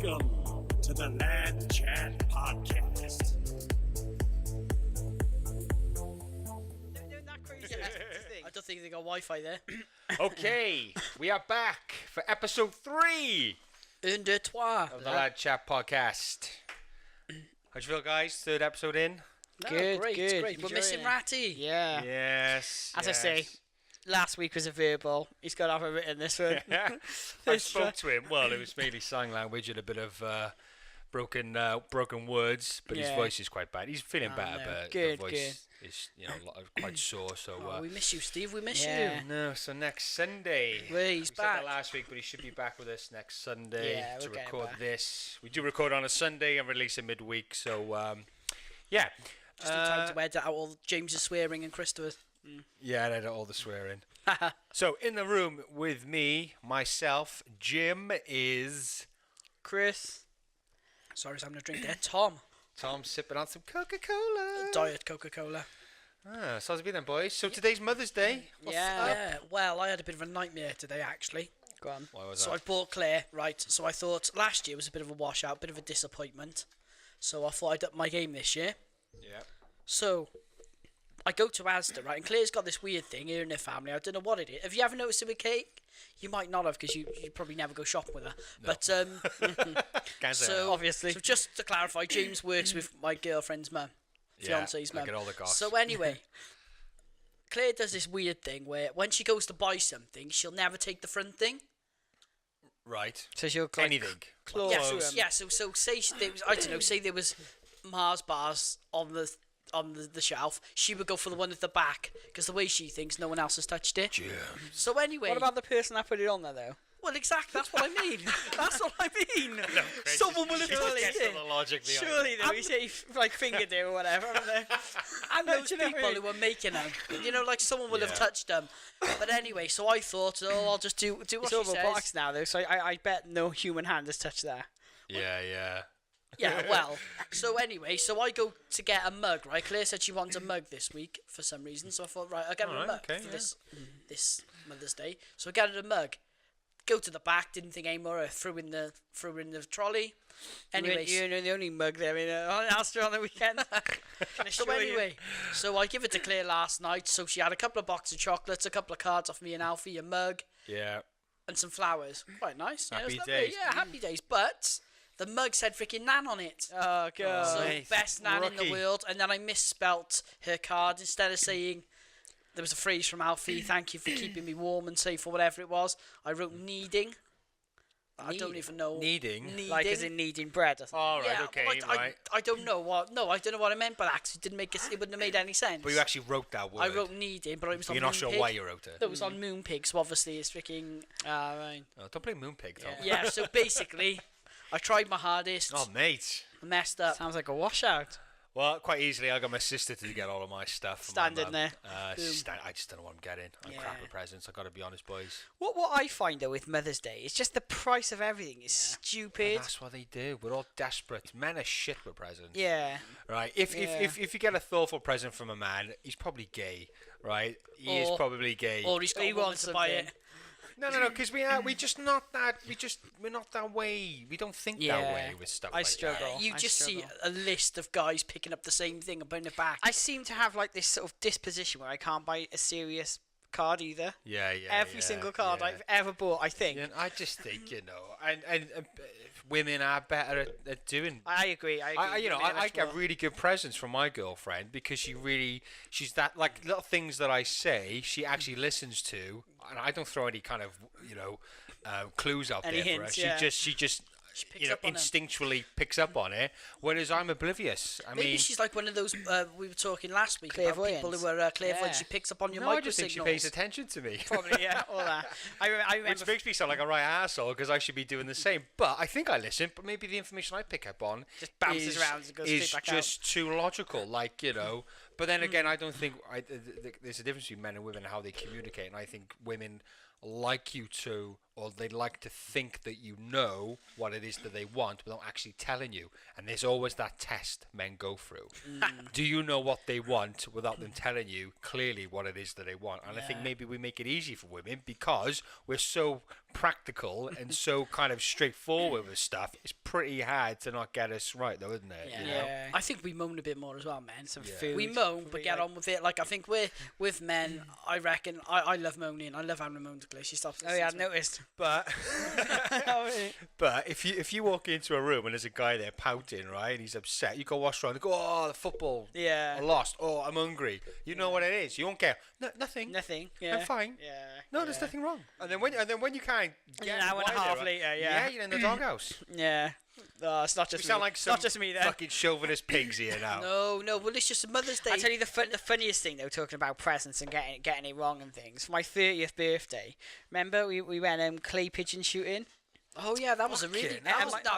Welcome to the Lad Chat Podcast. That crazy thing. I don't think they got Wi-Fi there. Okay, we are back for episode 3 Un, deux, trois. of the Lad Chat Podcast. How'd you feel, guys? Third episode in? No, Good, great, good. great. We're Enjoying missing it. Ratty. Yeah. Yes. As I say, last week was a verbal. He's got to have a written this one. I spoke to him. Well, it was mainly sign language and a bit of broken words, but his Yeah. voice is quite bad. He's feeling Oh, better, no. but Good, the voice is, quite sore. So. Oh, we miss you, Steve. We miss Yeah. you. No, so next Sunday. Well, he's we said back. that last week, but he should be back with us next Sunday Yeah, to we'll get him record back. this. We do record on a Sunday and release it midweek, so yeah. Just in time to edit out all James's swearing and Christopher's. Yeah, and edit all the swearing. So in the room with me, myself, Jim is Chris. Sorry, I'm having a drink there. Tom. Tom sipping on some Coca-Cola. Diet Coca-Cola. Ah, so how's it been then, boys? So today's Mother's Day. Yeah. Yeah. Well, I had a bit of a nightmare today, actually. Go on. Why was So that? I bought Claire, right? So I thought last year was a bit of a washout, bit of a disappointment. So I thought I'd up my game this year. Yeah. So I go to Asda, right? And Claire's got this weird thing here in her family. I don't know what it is. Have you ever noticed it with cake? You might not have because you probably never go shopping with her. No. But Can't say so that. Obviously. So just to clarify, James works with my girlfriend's mum, fiance's I mum. get all the goss. So anyway, Claire does this weird thing where when she goes to buy something, she'll never take the front thing. Right. So she'll like, Anything. claw Yeah, through so, him. yeah. So say there was, I don't know, say there was Mars bars on the shelf. She would go for the one at the back because the way she thinks, no one else has touched it. Jim. So anyway, What about the person that put it on there, though? well, exactly. That's what I mean. That's what I mean. Someone will have Just touched guess it. the logic behind Surely, it. though, he said he like fingered it or whatever. And those Do you know what I people mean? who were making them, like someone would have Yeah. touched them. But anyway, so I thought, I'll just do what It's she over says. box now, though, so I bet no human hand has touched that. Yeah. Yeah, well, so anyway, so I go to get a mug, right? Claire said she wants a mug this week for some reason, so I thought, right, I'll get her a Alright, mug okay, for yeah. this Mother's Day. So I got her a mug. Go to the back, didn't think any more. I threw in the trolley. Anyway, You're the only mug there in Astra on the weekend. so anyway, so I give it to Claire last night. So she had a couple of boxes of chocolates, a couple of cards off me and Alfie, a mug, Yeah. and some flowers. Quite nice. Yeah, it was Happy lovely. days. Yeah, happy days. But the mug said freaking Nan on it. Oh, God. So nice. best Nan in the Rookie. world, and then I misspelt her card. Instead of saying there was a phrase from Alfie, "Thank you for keeping me warm and safe," or whatever it was, I wrote needing. I don't even know. Needing? Like as in needing bread or something. All right. Yeah, Okay. well, right. I don't know what. No, I don't know what I meant by that. 'Cause it didn't make it. It wouldn't have made any sense. But you actually wrote that word. I wrote needing, but it was on You're not Moonpig. sure why you wrote it. That was on Moonpig, so obviously it's freaking. Ah, right. Oh, don't blame Moonpig, Tom. Yeah. So basically, I tried my hardest. Oh, mate. Messed up. Sounds like a washout. Well, quite easily, I got my sister to get all of my stuff. from my Standing mum. there. I just don't know what I'm getting. I'm crap with presents. I got to be honest, boys. What I find though with Mother's Day is just the price of everything is stupid. That's what they do. We're all desperate. Men are shit with presents. Yeah. Right. If you get a thoughtful present from a man, he's probably gay. Right. He is Or- probably gay. Or he's got He a woman wants to buy something. it. No, because we're just not that. We're not that way. We don't think that Yeah. way with stuff I like struggle. You I just see struggle. a list of guys picking up the same thing and putting it back. I seem to have like this sort of disposition where I can't buy a serious card either. that. Yeah. Every single card yeah. I've ever bought, I think. Yeah, I just think and women are better at doing. I agree. I get really good presents from my girlfriend because she's that like little things that I say she actually listens to, and I don't throw any kind of clues out Any there for her. hints, yeah. She just picks up on 'em. instinctually picks up on it, whereas I'm oblivious. I Maybe mean, she's like one of those we were talking last week about people Clairvoyants. who are clairvoyant. Yeah. She picks up on your no, I micro just think she signals. pays attention to me. Probably, yeah, all that. I remember. Which makes me sound like a right asshole because I should be doing the same. But I think I listen. But maybe the information I pick up on Just bounces around and goes is straight back just too logical. Like But then again, I don't think there's a difference between men and women and how they communicate. And I think women like you to, or they like to think that you know what it is that they want without actually telling you. And there's always that test men go through. Do you know what they want without them telling you clearly what it is that they want? And I think maybe we make it easy for women because we're so practical and so kind of straightforward with stuff, it's pretty hard to not get us right, though, isn't it? Yeah. You know? I think we moan a bit more as well, men. Some Yeah. food. We moan, but get on with it. Like, I think with men, I reckon, I love moaning. I love having a moan to She stops Oh yeah, I've listening to me. noticed. But but if you walk into a room and there's a guy there pouting, right, and he's upset, you go watch around and go, oh, the football, Yeah. I lost, oh, I'm hungry. You know what it is. You don't care. No, nothing. Nothing. Yeah. I'm fine. Yeah. No, there's nothing wrong. And then when you can't An get hour and a why half they're- later, yeah, you're in the doghouse. Yeah. Oh, it's not We just sound me. like It's some not just me then. fucking chauvinist pigs here now. No, well, it's just a Mother's Day. I'll tell you the funniest thing though, talking about presents and getting it wrong and things. For my 30th birthday, remember we went clay pigeon shooting. Oh yeah, that was a really Fucking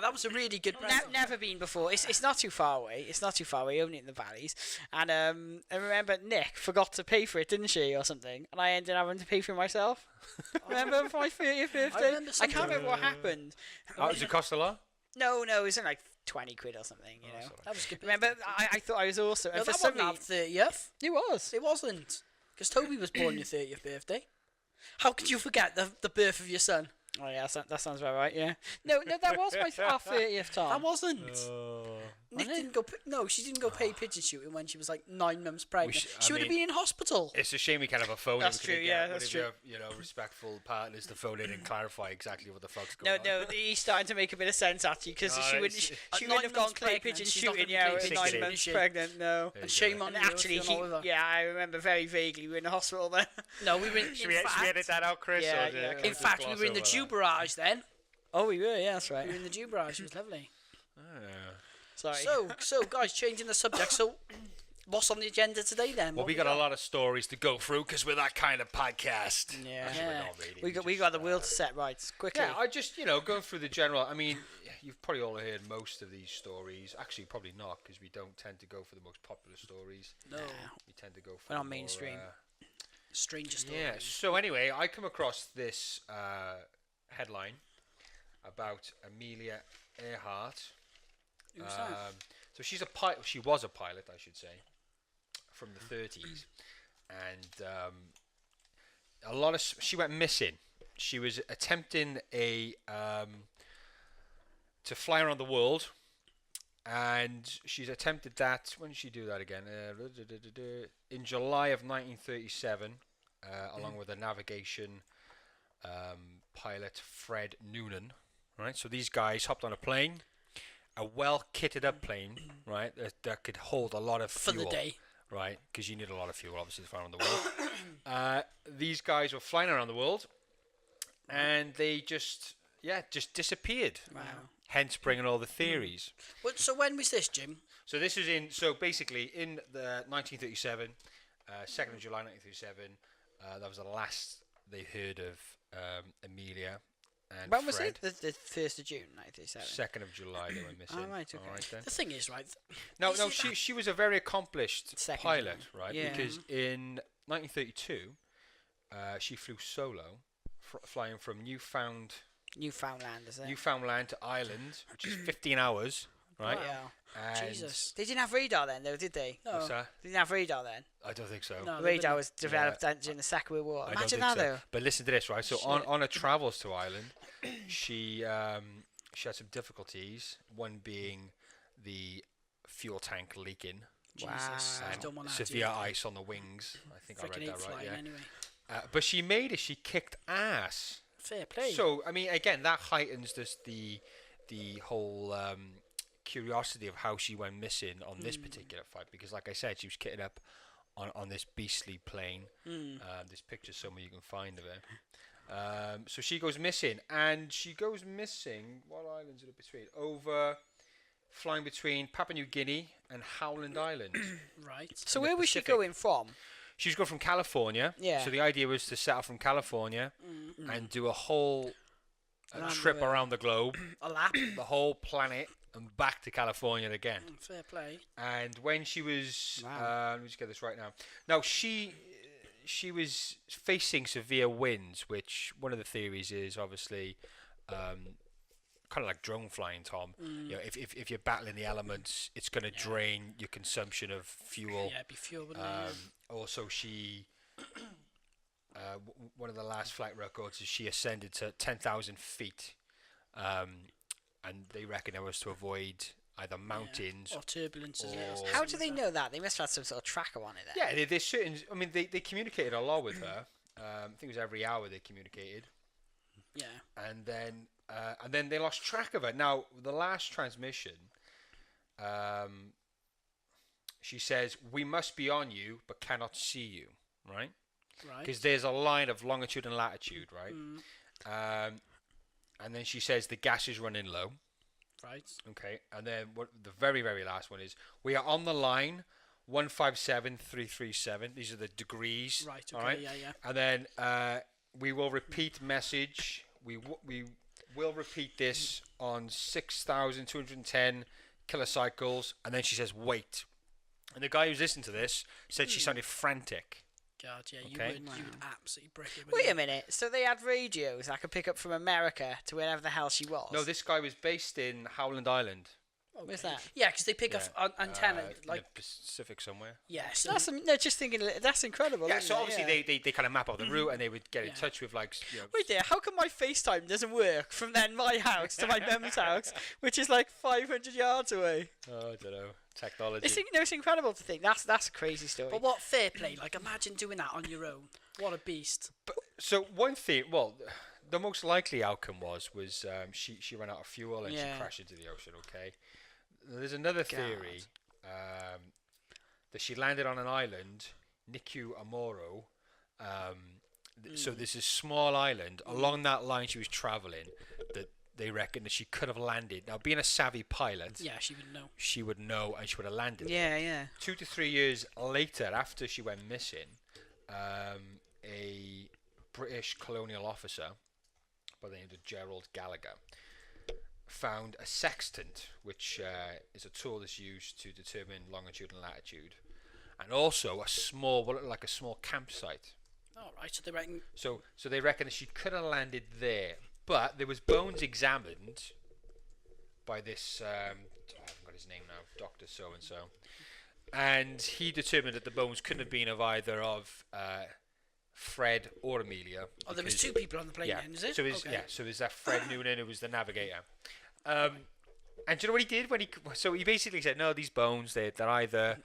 that was a really good present. Never been before. It's not too far away. It's not too far away. Only in the valleys. And I remember Nick forgot to pay for it, didn't she, or something? And I ended up having to pay for it myself. Remember for my 30th birthday? remember I can't something. remember what happened. Oh, does it cost a lot? No, it was like 20 quid or something. You know. That was a good. Remember, I thought I was awesome. No, And for that some wasn't our reason, 30th. it was. It wasn't, because Toby was born your 30th birthday. How could you forget the birth of your son? Oh yeah, that sounds about right. Yeah. No, that was our 30th time. That wasn't. Oh. Nick didn't go. No, she didn't go pay pigeon shooting when she was like 9 months pregnant. I She would have mean- been in hospital. It's a shame we can't have a phone. That's in. We couldn't true, yeah, get that's one of your, respectful partners to phone in and clarify exactly what the fuck's No, going on. he's starting to make a bit of sense actually because No, she wouldn't it's- she At wouldn't have 9 gone months clay pregnant, pigeon she's not shooting. gonna Yeah, be with clay 9 pigeon months shooting. pregnant. No. There And you shame go. on And you. actually, if you're not with her. I remember very vaguely we were in the hospital then. No, we were in. Should we edit that out, Chris? Yeah, or do- yeah. can In just fact, we gloss were in the over Jew that? barrage then. Oh, we were. Yeah, that's right. We were in the Jew barrage. It was lovely. Sorry. So guys, changing the subject. So, what's on the agenda today then? Well, What we got a lot of stories to go through because we're that kind of podcast. Yeah. Actually, we're Yeah. not really. we got the wheel to set right quickly. Yeah, I just, going through the general. I mean, you've probably all heard most of these stories. Actually, probably not, because we don't tend to go for the most popular stories. No, We tend to go for We're not the more, mainstream. stranger story. Yeah. So anyway, I come across this headline about Amelia Earhart. Who's that? So she's a pilot. She was a pilot, I should say, from the 30s, and she went missing. She was attempting to fly around the world, and she's attempted that. When did she do that again? In July of 1937, along with a navigation pilot, Fred Noonan. Right. So these guys hopped on a plane, a well kitted up plane, right, that could hold a lot of For fuel. the day. Right, because you need a lot of fuel, obviously, to fly around the world. These guys were flying around the world, and they just disappeared. Wow. Hence, bringing all the theories. So when was this, Jim? So this was basically in the 1937, 2nd of July 1937. That was the last they heard of Amelia and When was Fred. it? The 1st of June, 1937. 2nd of July they went missing. Oh, right, okay. All right, then. The thing is, right? No, Is it she was a very accomplished Second pilot, July. right? Yeah. Because in 1932, she flew solo, flying from Newfoundland, is it? Newfoundland to Ireland, which is 15 hours, right? Yeah. And Jesus. They didn't have radar then, though, did they? No. what's that? They didn't have radar then. I don't think so. No. Radar was developed during the Second World War. I don't Imagine think that, so. though. But listen to this, right? So Shit. on her travels to Ireland, she had some difficulties. One being the fuel tank leaking. Jesus. I And don't want to severe ice on the wings. I think I read Freaking that hate right. flying Yeah. anyway. But she made it. She kicked ass. Fair play. So I mean, again, that heightens the whole curiosity of how she went missing on this particular flight, because, like I said, she was kitted up on this beastly plane. This picture's somewhere you can find of her. So she goes missing, and she goes missing. What islands are it between? Flying between Papua New Guinea and Howland Island. right. So in the where was she Pacific. going from? She was going from California. Yeah. So the idea was to set off from California and do a whole Around trip the- around the globe, A lap. the whole planet, and back to California again. Fair play. And when she was, Wow. let me just get this right now. Now she was facing severe winds, which one of the theories is obviously kind of like drone flying, Tom. You know, if you're battling the elements, it's going to drain your consumption of fuel. Yeah, it'd be fuel, wouldn't it? Also, she one of the last flight records is she ascended to 10,000 feet, and they reckon it was to avoid either mountains or turbulences. or- How do they know that? They must have had some sort of tracker on it then. Yeah, there's certain. I mean, they communicated a lot with her. I think it was every hour they communicated, Yeah. and then they lost track of her. Now, the last transmission, she says, "We must be on you, but cannot see you." Right? Right. Because there's a line of longitude and latitude, right? And then she says the gas is running low. Right. Okay, and then what the very, very last one is, we are on the line 157337. These are the degrees. Right. Okay. All right. Yeah. And then we will repeat message. We will repeat this on 6,210 kilocycles. And then she says, wait. And the guy who's listening to this said she sounded frantic. God, yeah, Okay. you would absolutely break it. Wait a minute. So they had radios that could pick up from America to wherever the hell she was? No, this guy was based in Howland Island. Where's that? Yeah, because they pick up antenna in like the Pacific somewhere. So No, just thinking. That's incredible. Yeah, isn't so it? obviously Yeah. they kind of map out the route, and they would get in touch with Wait there, how come my FaceTime doesn't work from then my house to my mum's house, which is like 500 yards away? Oh, I don't know, technology. It's incredible to think. That's a crazy story. But what fair play? Like, imagine doing that on your own. What a beast. So one thing, well, the most likely outcome was she ran out of fuel and she crashed into the ocean. Okay, there's another theory that she landed on an island, Niku Amoro. So this is small island. Along that line she was travelling, that they reckon that she could have landed. Now, being a savvy pilot, Yeah, she would know. she would know and she would have landed. yeah. 2 to 3 years later, after she went missing, a British colonial officer by the name of Gerald Gallagher found a sextant, which is a tool that's used to determine longitude and latitude, and also a small, what looked like a small campsite. All right, so they reckon. So they reckon that she could have landed there, but there was bones examined by this. I haven't got his name now, Doctor So and So, and he determined that the bones couldn't have been of either of Fred or Amelia. Oh, there was because- 2 people on the plane Yeah. then, is it? So there's Okay. so there's that Fred Noonan who was the navigator. And do you know what he did when he basically said, no, these bones they're either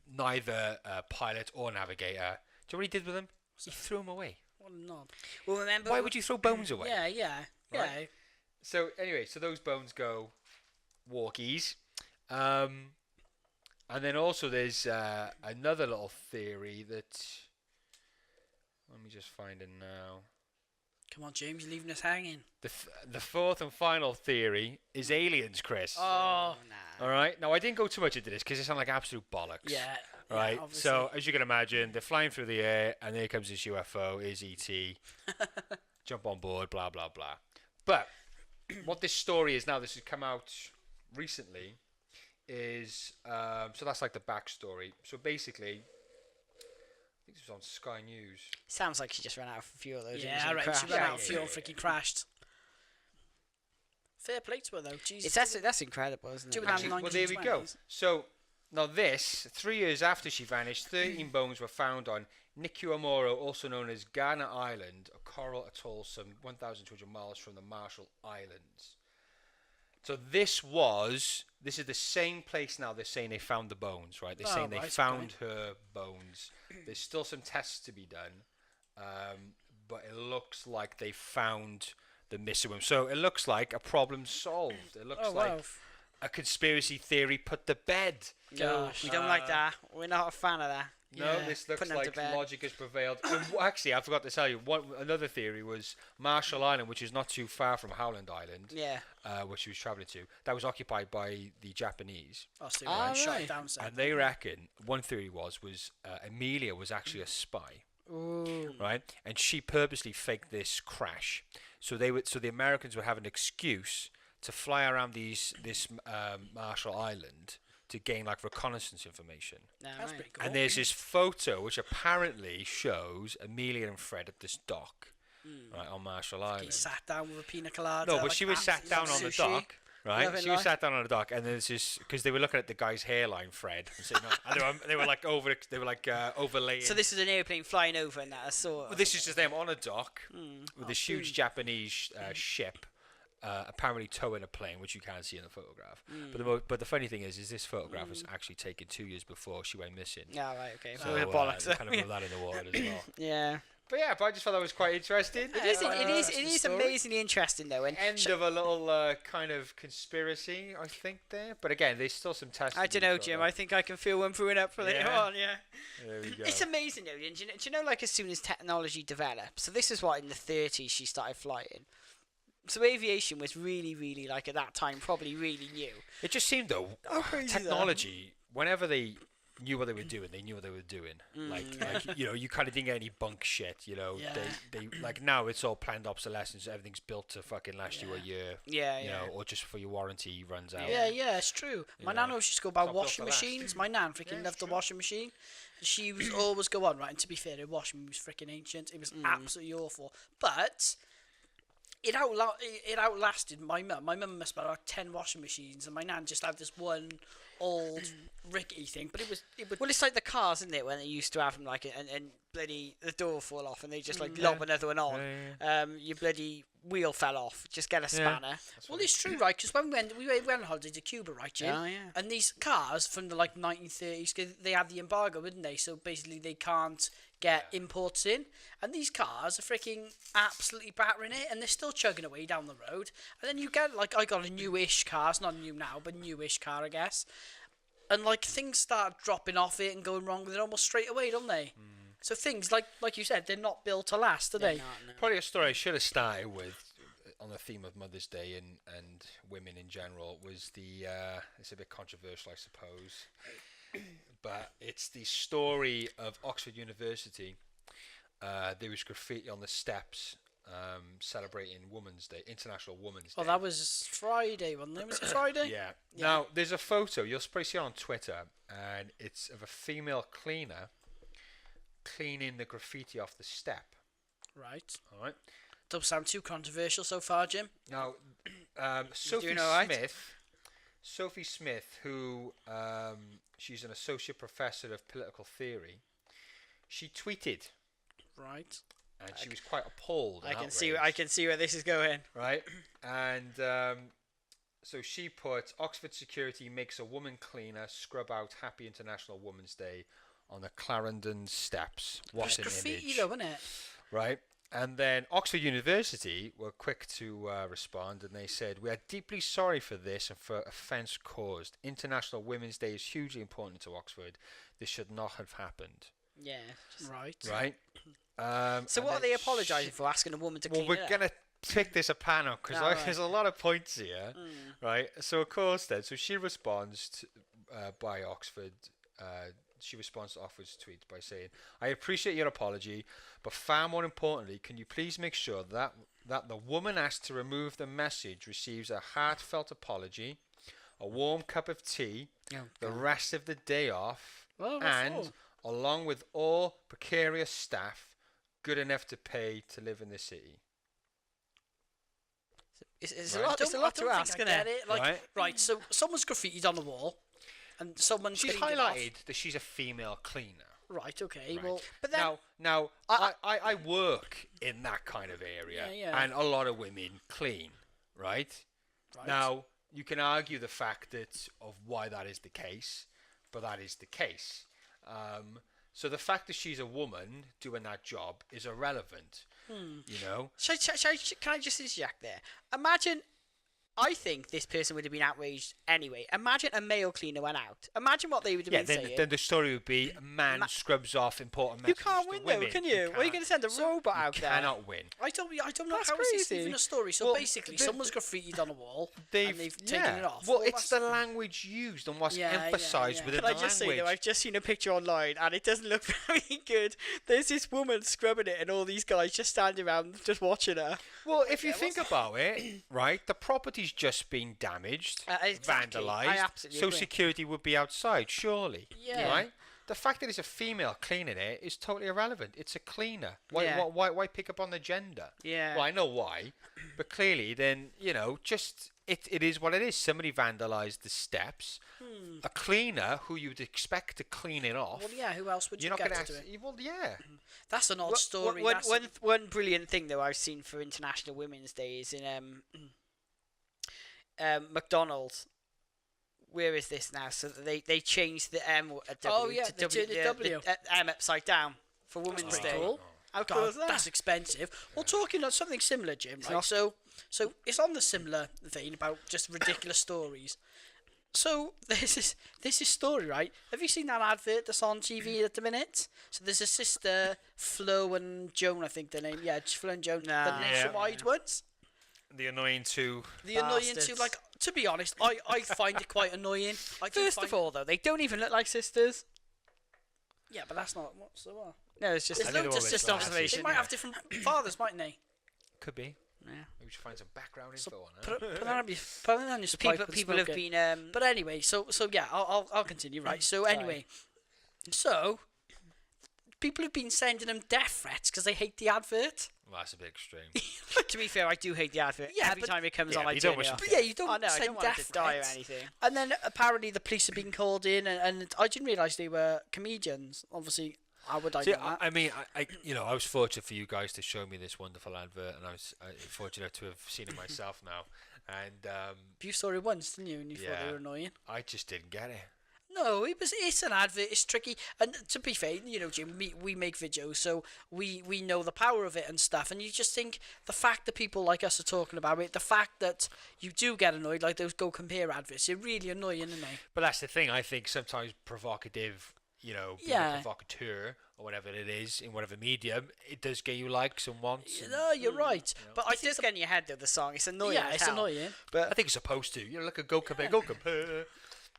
neither pilot or navigator. Do you know what he did with them? He threw them away. What a knob. Well, remember. Why would you throw bones away? Yeah. Right. So anyway, so those bones go walkies. And then also there's another little theory that, let me just find it now. Come on, James, you're leaving us hanging. The fourth and final theory is aliens, Chris. Oh, Nah. All right. Now I didn't go too much into this because it sounds like absolute bollocks. yeah. Right. Yeah, obviously. So as you can imagine, they're flying through the air, and there comes this UFO. Is ET? Jump on board. Blah blah blah. But what this story is now, this has come out recently, is so that's like the backstory. So basically, I think this was on Sky News. Sounds like she just ran out of fuel. Though, Yeah, I reckon she ran out of fuel and freaking crashed. Fair play to her, though. Jesus. That's incredible, isn't it? Two and a half Well, there we go. 1920s. So now this, 3 years after she vanished, 13 bones were found on Niku Amoro, also known as Ghana Island, a coral atoll some 1,200 miles from the Marshall Islands. So this is the same place now. They're saying they found the bones, right? They're saying they right, found her bones. There's still some tests to be done, but it looks like they found the missing woman. So it looks like a problem solved. It looks like a conspiracy theory put to bed. Gosh. We don't like that. We're not a fan of that. No, Yeah, this looks putting them to like bed. logic has prevailed. And actually, I forgot to tell you, another theory was Marshall Island, which is not too far from Howland Island, Yeah. which she was travelling to. That was occupied by the Japanese. Oh, so Ah, they shot right. it down. So. And they reckon, one theory was Amelia was actually a spy, Ooh. right? And she purposely faked this crash. So the Americans would have an excuse to fly around this Marshall Island to gain like reconnaissance information. Nah, That's right. pretty cool. And there's this photo which apparently shows Amelia and Fred at this dock, right on Marshall He Island. sat down with a pina colada. No, but like she was sat down on the sushi. dock. Right, Loving she was life. sat down on a dock, and then it's just because they were looking at the guy's hairline, Fred, and, saying, and they were like overlaying. So this is an airplane flying over and that. I saw. Well, this is just them on a dock with this huge Japanese ship, apparently towing a plane, which you can't see in the photograph. But the funny thing is this photograph was actually taken 2 years before she went missing. Yeah, right, okay. So Bollocks. they kind of blew that in the water as well. Yeah. But I just thought that was quite interesting. It is amazingly interesting though. And End of a little kind of conspiracy, I think, there. But again, there's still some tests. I don't know, Jim. I think I can feel one brewing up for later Yeah. on. Yeah. There we go. It's amazing though. Do you know, like as soon as technology developed, so this is what in the 30s she started flying. So aviation was really, really like at that time probably really new. It just seemed though, technology. Whenever they knew what they were doing, they knew what they were doing. Like you kind of didn't get any bunk shit. Yeah. They like now it's all planned obsolescence. Everything's built to fucking last you a year. Yeah, You know, or just before your warranty runs out. Yeah, it's true. My nan always used to go about Top built washing to last. machines. My nan freaking loved the washing machine. And she was always go on, right? And to be fair, the washing machine was freaking ancient. It was absolutely awful. But it outlasted my mum. My mum must have about 10 washing machines, and my nan just had this one old rickety thing. But it would. Well, it's like the cars, isn't it? When they used to have them like and bloody the door fall off and they just like lob another one on. Your bloody wheel fell off. Just get a spanner. Well, it's true, right? Because when we went on holiday to Cuba, right, Jim? Oh, yeah. And these cars from the 1930s, 'cause they had the embargo, didn't they? So basically, they can't get imports in, and these cars are freaking absolutely battering it, and they're still chugging away down the road. And then you get I got a newish car. It's not new now, but newish car, I guess. And things start dropping off it and going wrong with it almost straight away, don't they? So things like you said, they're not built to last, are they? Probably a story I should have started with on the theme of Mother's Day and women in general was it's a bit controversial, I suppose, but it's the story of Oxford University. There was graffiti on the steps celebrating Women's Day, International Women's Day. Oh, that was Friday, wasn't it? Was it Friday? Yeah. Now, there's a photo, you'll probably see it on Twitter, and it's of a female cleaner cleaning the graffiti off the step. Right. All right. Don't sound too controversial so far, Jim. Now, Sophie Sophie Smith, who she's an associate professor of political theory, she tweeted, Right. and she was quite appalled. I and can see where this is going. right, and so she put, Oxford security makes a woman cleaner scrub out Happy International Women's Day on the Clarendon steps. What an Graffiti, image, though, isn't it? right? And then Oxford University were quick to respond, and they said, "We are deeply sorry for this and for offence caused. International Women's Day is hugely important to Oxford. This should not have happened." Yeah. Right. Right? So and what are then they apologising for? Asking a woman to Well, clean we're it up? going to pick this apart now because Right. there's a lot of points here, right? So, of course, then, so she responds to, by Oxford. She responds to Oxford's tweet by saying, "I appreciate your apology, but far more importantly, can you please make sure that the woman asked to remove the message receives a heartfelt apology, a warm cup of tea, the rest of the day off, Well, what and, for? along with all precarious staff, good enough to pay to live in the city." It's Right. a lot. It's a lot to ask, I isn't get it? it. Right. So someone's graffitied on the wall, and someone's She's cleaned it off. highlighted that she's a female cleaner. Right. Okay. Right. Well, But then Now, I work in that kind of area, Yeah. and a lot of women clean, right? Right. Now, you can argue the fact of why that is the case, but that is the case. So the fact that she's a woman doing that job is irrelevant, you know? Can I just interject there? Imagine, I think this person would have been outraged anyway. Imagine a male cleaner went out. Imagine what they would have Yeah, been saying. then the story would be a man scrubs off important You messages can't to win women. though, can you? Are you going to send a robot out You there? cannot win. I don't know That's how is this crazy. even a story. So Well, basically, someone's graffitied on a wall, They've and they've taken it off. Well, it's the language used and what's Yeah, emphasised yeah. within Can I the just say language. though, I've just seen a picture online and it doesn't look very good. There's this woman scrubbing it and all these guys just standing around just watching her. Well, if you think about it, right, the property's just been damaged, Exactly. I vandalised, absolutely so agree. security would be outside, surely. Yeah. Right? The fact that it's a female cleaning it is totally irrelevant. It's a cleaner. Why, Yeah. why pick up on the gender? Yeah. Well, I know why, but clearly then, you know, just it is what it is. Somebody vandalised the steps. A cleaner who you'd expect to clean it off. Well, yeah. Who else would You're you not get going to do it? Well, yeah. That's an odd story. One brilliant thing though I've seen for International Women's Day is in McDonald's. Where is this now? So they changed the M or a W to they turned the W. M upside down for Women's Day. cool. How God, cool is that? that's expensive. Well, talking on something similar, Jim. Right? So it's on the similar vein about just ridiculous stories. So this is story, right? Have you seen that advert that's on TV at the minute? So there's a sister, Flo and Joan, I think their name. Yeah, Flo and Joan, the nationwide ones. The annoying two. The annoying two. Like, to be honest, I find it quite annoying. First of all, though, they don't even look like sisters. Yeah, but that's not what's the what. No, it's just There's loads of just sisters. observation. They might have different fathers, mightn't they? Could be. Yeah. Maybe we should find some background info on it. Put that on your People have been. But anyway, so yeah, I'll continue. Right. So anyway, so people have been sending them death threats because they hate the advert. Well, that's a bit extreme. To be fair, I do hate the advert. Yeah, Every but- time it comes Yeah, on, I you turn don't wish it them off. But yeah, you don't I know, I send don't want it death to die or threats. anything. And then apparently the police have been called in, and I didn't realise they were comedians. Obviously, how would I See, know that? I mean, I was fortunate for you guys to show me this wonderful advert, and I was fortunate to have seen it myself now. And You saw it once, didn't you? And you thought yeah. they were annoying. I just didn't get it. No, it's an advert. It's tricky, and to be fair, you know, Jim, we make videos, so we know the power of it and stuff. And you just think the fact that people like us are talking about it, the fact that you do get annoyed, like those Go Compare adverts, they're really annoying, aren't they? But that's the thing. I think sometimes provocative, being a provocateur or whatever it is in whatever medium, it does get you likes and wants. No, you're right. But I It does get in your head though. The song, it's annoying. yeah, as it's hell. annoying. I think it's supposed to. Look at Go Compare, Go Compare.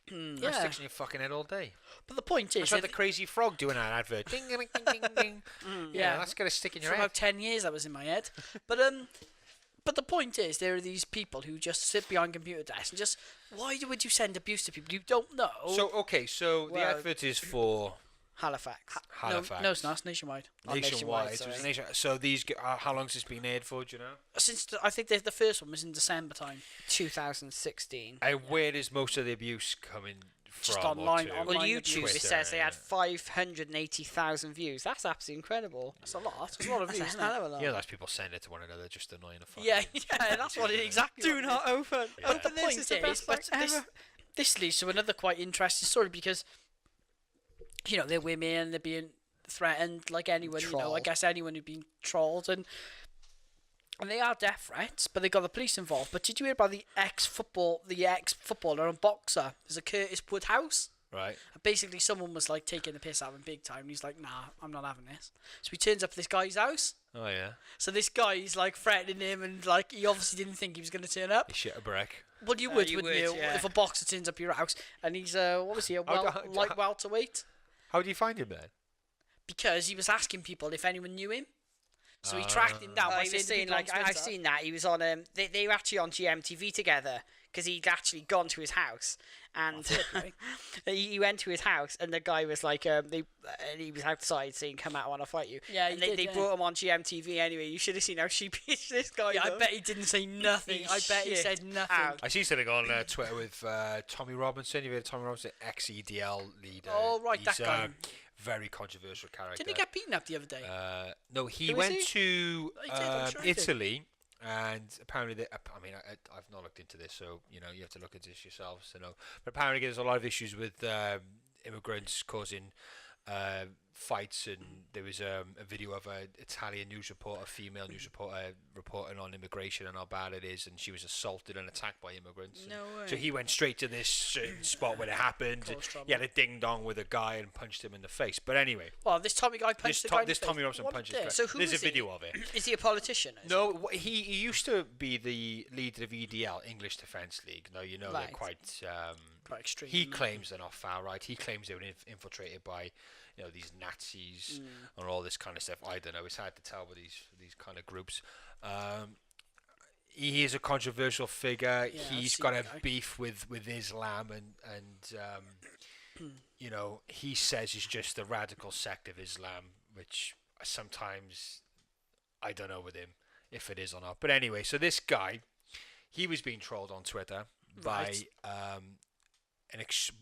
That Yeah. sticks in your fucking head all day. But the point It's is, like the crazy frog doing that advert. Ding, ding, ding, ding, ding. yeah, That's gonna stick in for your head. about 10 years that was in my head. But the point is, there are these people who just sit behind computer desks and just, why would you send abuse to people you don't know? So the Well- advert is for Halifax. Halifax. No, it's not. It's nationwide. nationwide. So sorry. it's nation. So these, how long's this been aired for? Do you know? I think the first one was in December time. 2016. And where does most of the abuse coming from? Just or online- to? online. Well, Mine YouTube, abuse. it says they had Twitter, 580,000 views. That's absolutely incredible. That's a lot. That's a lot of That's views, a isn't hell it? of a lot. Yeah, that's people sending it to one another, just annoying the fuck. Yeah, that's what it exactly. Do not open. Yeah. Open The this. It's the point best is, thing but ever. this leads to another quite interesting story because, you know, they're women, they're being threatened like anyone, you know, I Trolled. guess anyone who's been trolled, and they are death threats, but they got the police involved. But did you hear about the ex-footballer and boxer? There's a Curtis Woodhouse. Right. Basically, someone was like taking the piss out of him big time, and he's like, "Nah, I'm not having this." So he turns up at this guy's house. Oh yeah. So this guy is like threatening him, and like he obviously didn't think he was going to turn up. He shit a brick. Well, you Oh, would, you wouldn't would, you? yeah. If a boxer turns up your house, and he's what was he, a how- light welterweight? How do you find him then? Because he was asking people if anyone knew him. So he tracked him down by He saying was to saying, people on like, I've Twitter. seen that. He was on, they were actually on GMTV together because he'd actually gone to his house. And right. he went to his house, and the guy was like, and he was outside saying, "Come out, I want to fight you." Yeah, he and they, did, they yeah. brought him on GMTV anyway. You should have seen how sheepish this guy Yeah, I was. bet he didn't say nothing. I bet he Shit said nothing. out. I see something on Twitter with Tommy Robinson. You've heard of Tommy Robinson, ex-EDL leader. Oh, right, He's that guy. very controversial character. Didn't he get beaten up the other day? No, he Who is went he? to Oh, he did, I'm sure he did. Italy, and apparently, I've not looked into this, so you have to look into this yourselves to know. But apparently, there's a lot of issues with immigrants causing fights, and there was a video of an Italian news reporter, female news reporter, reporting on immigration and how bad it is, and she was assaulted and attacked by immigrants. No way. So he went straight to this certain spot where it happened. Cause trouble. He had a ding dong with a guy and punched him in the face. But anyway, Well, this Tommy guy punched the guy in the this face. Tommy Robinson What a punched dick. his So face. who There's a is he? video of it. Is he a politician? Is No, he used to be the leader of EDL, English Defence League. No, they're Right. quite. Quite extreme. He claims they're not far right. He claims they were infiltrated by, these Nazis and all this kind of stuff. I don't know. It's hard to tell with these kind of groups. He is a controversial figure. Yeah, I've He's seen got the a guy. beef with Islam, and he says it's just the radical sect of Islam, which sometimes I don't know with him if it is or not. But anyway, so this guy, he was being trolled on Twitter by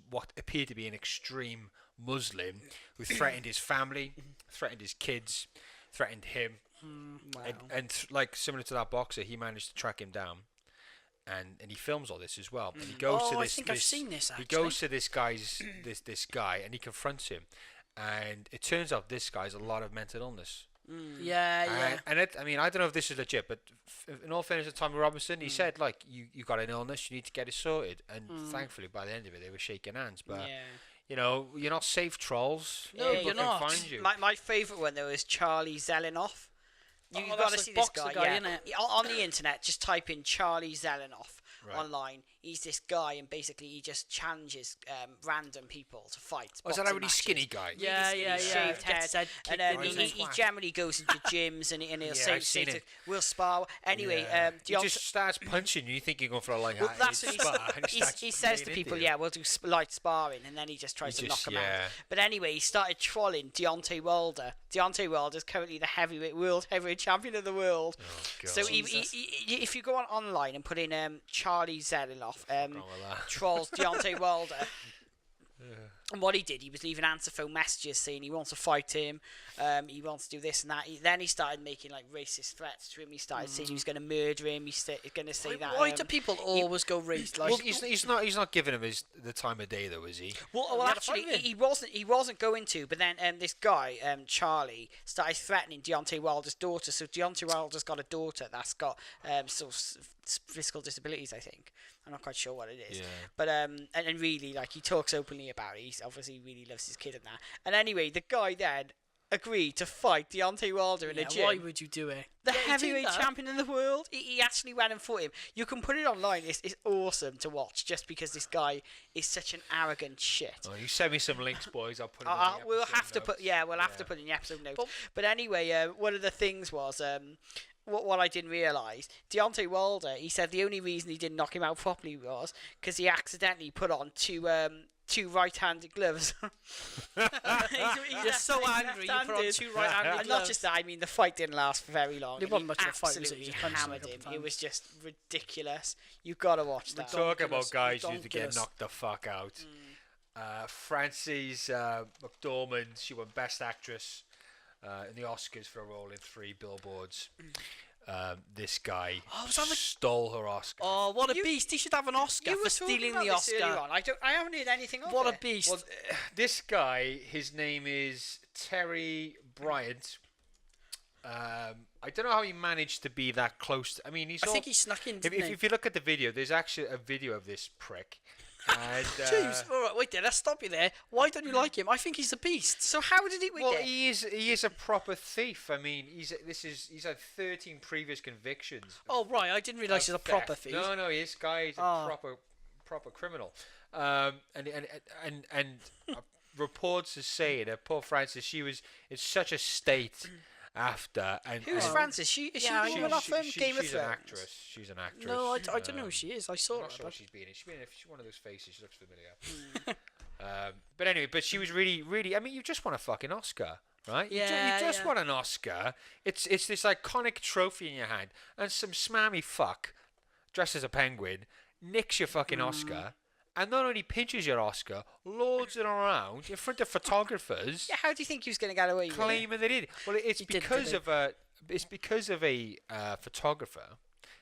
what appeared to be an extreme Muslim who threatened his family, threatened his kids, threatened him, and like similar to that boxer, he managed to track him down, and he films all this as well. And he goes to this. I think I've seen this. He Actually. goes to this guy's this guy, and he confronts him, and it turns out this guy's a lot of mental illness. Yeah. And I mean, I don't know if this is legit, but in all fairness to Tommy Robinson, he said, like, you got an illness, you need to get it sorted. And thankfully, by the end of it, they were shaking hands. But, you know, you're not safe, trolls. No, People you're can not. find you. My favourite one, though, is Charlie Zelenoff. You've got to that's see the this boxer guy, innit? On the internet, just type in Charlie Zelenoff Right. online. He's this guy, and basically he just challenges random people to fight. Oh, is that a really skinny guy? Yeah. Shaved Gets head. kicked And in the he whack. generally goes into gyms and he'll Yeah, say, I've seen it. we'll spar. Anyway, he just starts punching you. You think you're going for a like well, that's what spar, and he says to people, we'll do light sparring, and then he just tries to knock them out. But anyway, he started trolling Deontay Wilder. Deontay Wilder is currently the world heavyweight champion of the world. Oh, God. So if you go online and put in Charlie Zelenoff, trolls Deontay Wilder. And what he did, he was leaving answer phone messages saying he wants to fight him, he wants to do this and that. Then he started making like racist threats to him. He started saying he was going to murder him. He's going to say that. Why do people always go race? Like, Well, he's not giving him the time of day though, is he? Well, actually, he wasn't going to. But then this guy, Charlie, started threatening Deontay Wilder's daughter. So Deontay Wilder's got a daughter that's got sort of physical disabilities, I think. I'm not quite sure what it is. Yeah. But and really, like, he talks openly about it. He obviously really loves his kid and that. And anyway, the guy then agreed to fight Deontay Wilder in a gym. why would you do it? The Yeah, he heavyweight did that. champion in the world. He actually went and fought him. You can put it online. It's awesome to watch just because this guy is such an arrogant shit. Oh, you send me some links, boys. I'll put them in the We'll episode have to put notes. we'll have to put in the episode notes. But- But anyway, one of the things was what I didn't realise, Deontay Wilder, he said the only reason he didn't knock him out properly was because he accidentally put on two right-handed gloves. You're so angry. You put on two right-handed And gloves. not just that, I mean, the fight didn't last for very long. It and wasn't he much of a fight, was it? absolutely He just punched him hammered a couple him. times. It was just ridiculous. You've got to watch that. Talk about Ridiculous, guys who used to get ridiculous. knocked the fuck out. Frances McDormand, she won Best Actress in the Oscars for a role in 3 Billboards. This guy stole her Oscar. Oh, what a beast! He should have an Oscar for stealing the Oscar. I haven't heard anything of What it. a beast! Well, this guy, his name is Terry Bryant. I don't know how he managed to be that close. I mean, I think he snuck in. Didn't he? if you look at the video, there's actually a video of this prick. And, Jeez, all right, wait there. Let's stop you there. Why don't you like him? I think he's a beast. So how did he win well, it? he is a proper thief. I mean, he's had 13 previous convictions. Oh right, I didn't realise he's a proper thief. No, this guy is a proper criminal. And reports are saying that poor Frances, she was in such a state after. And Who's and Frances? Is she Yeah, the woman off Game of she's Thrones? an actress. She's an actress. No, I don't know who she is. I saw I'm her. not sure what but- she's been in. She's one of those faces. She looks familiar. But anyway, she was really. I mean, you just won a fucking Oscar, right? You just won an Oscar. It's this iconic trophy in your hand, and some smammy fuck dressed as a penguin nicks your fucking Oscar, and not only pinches your Oscar, lords it around in front of photographers. Yeah, how do you think he was going to get away with it? Claiming they did it. Well, it's because of a photographer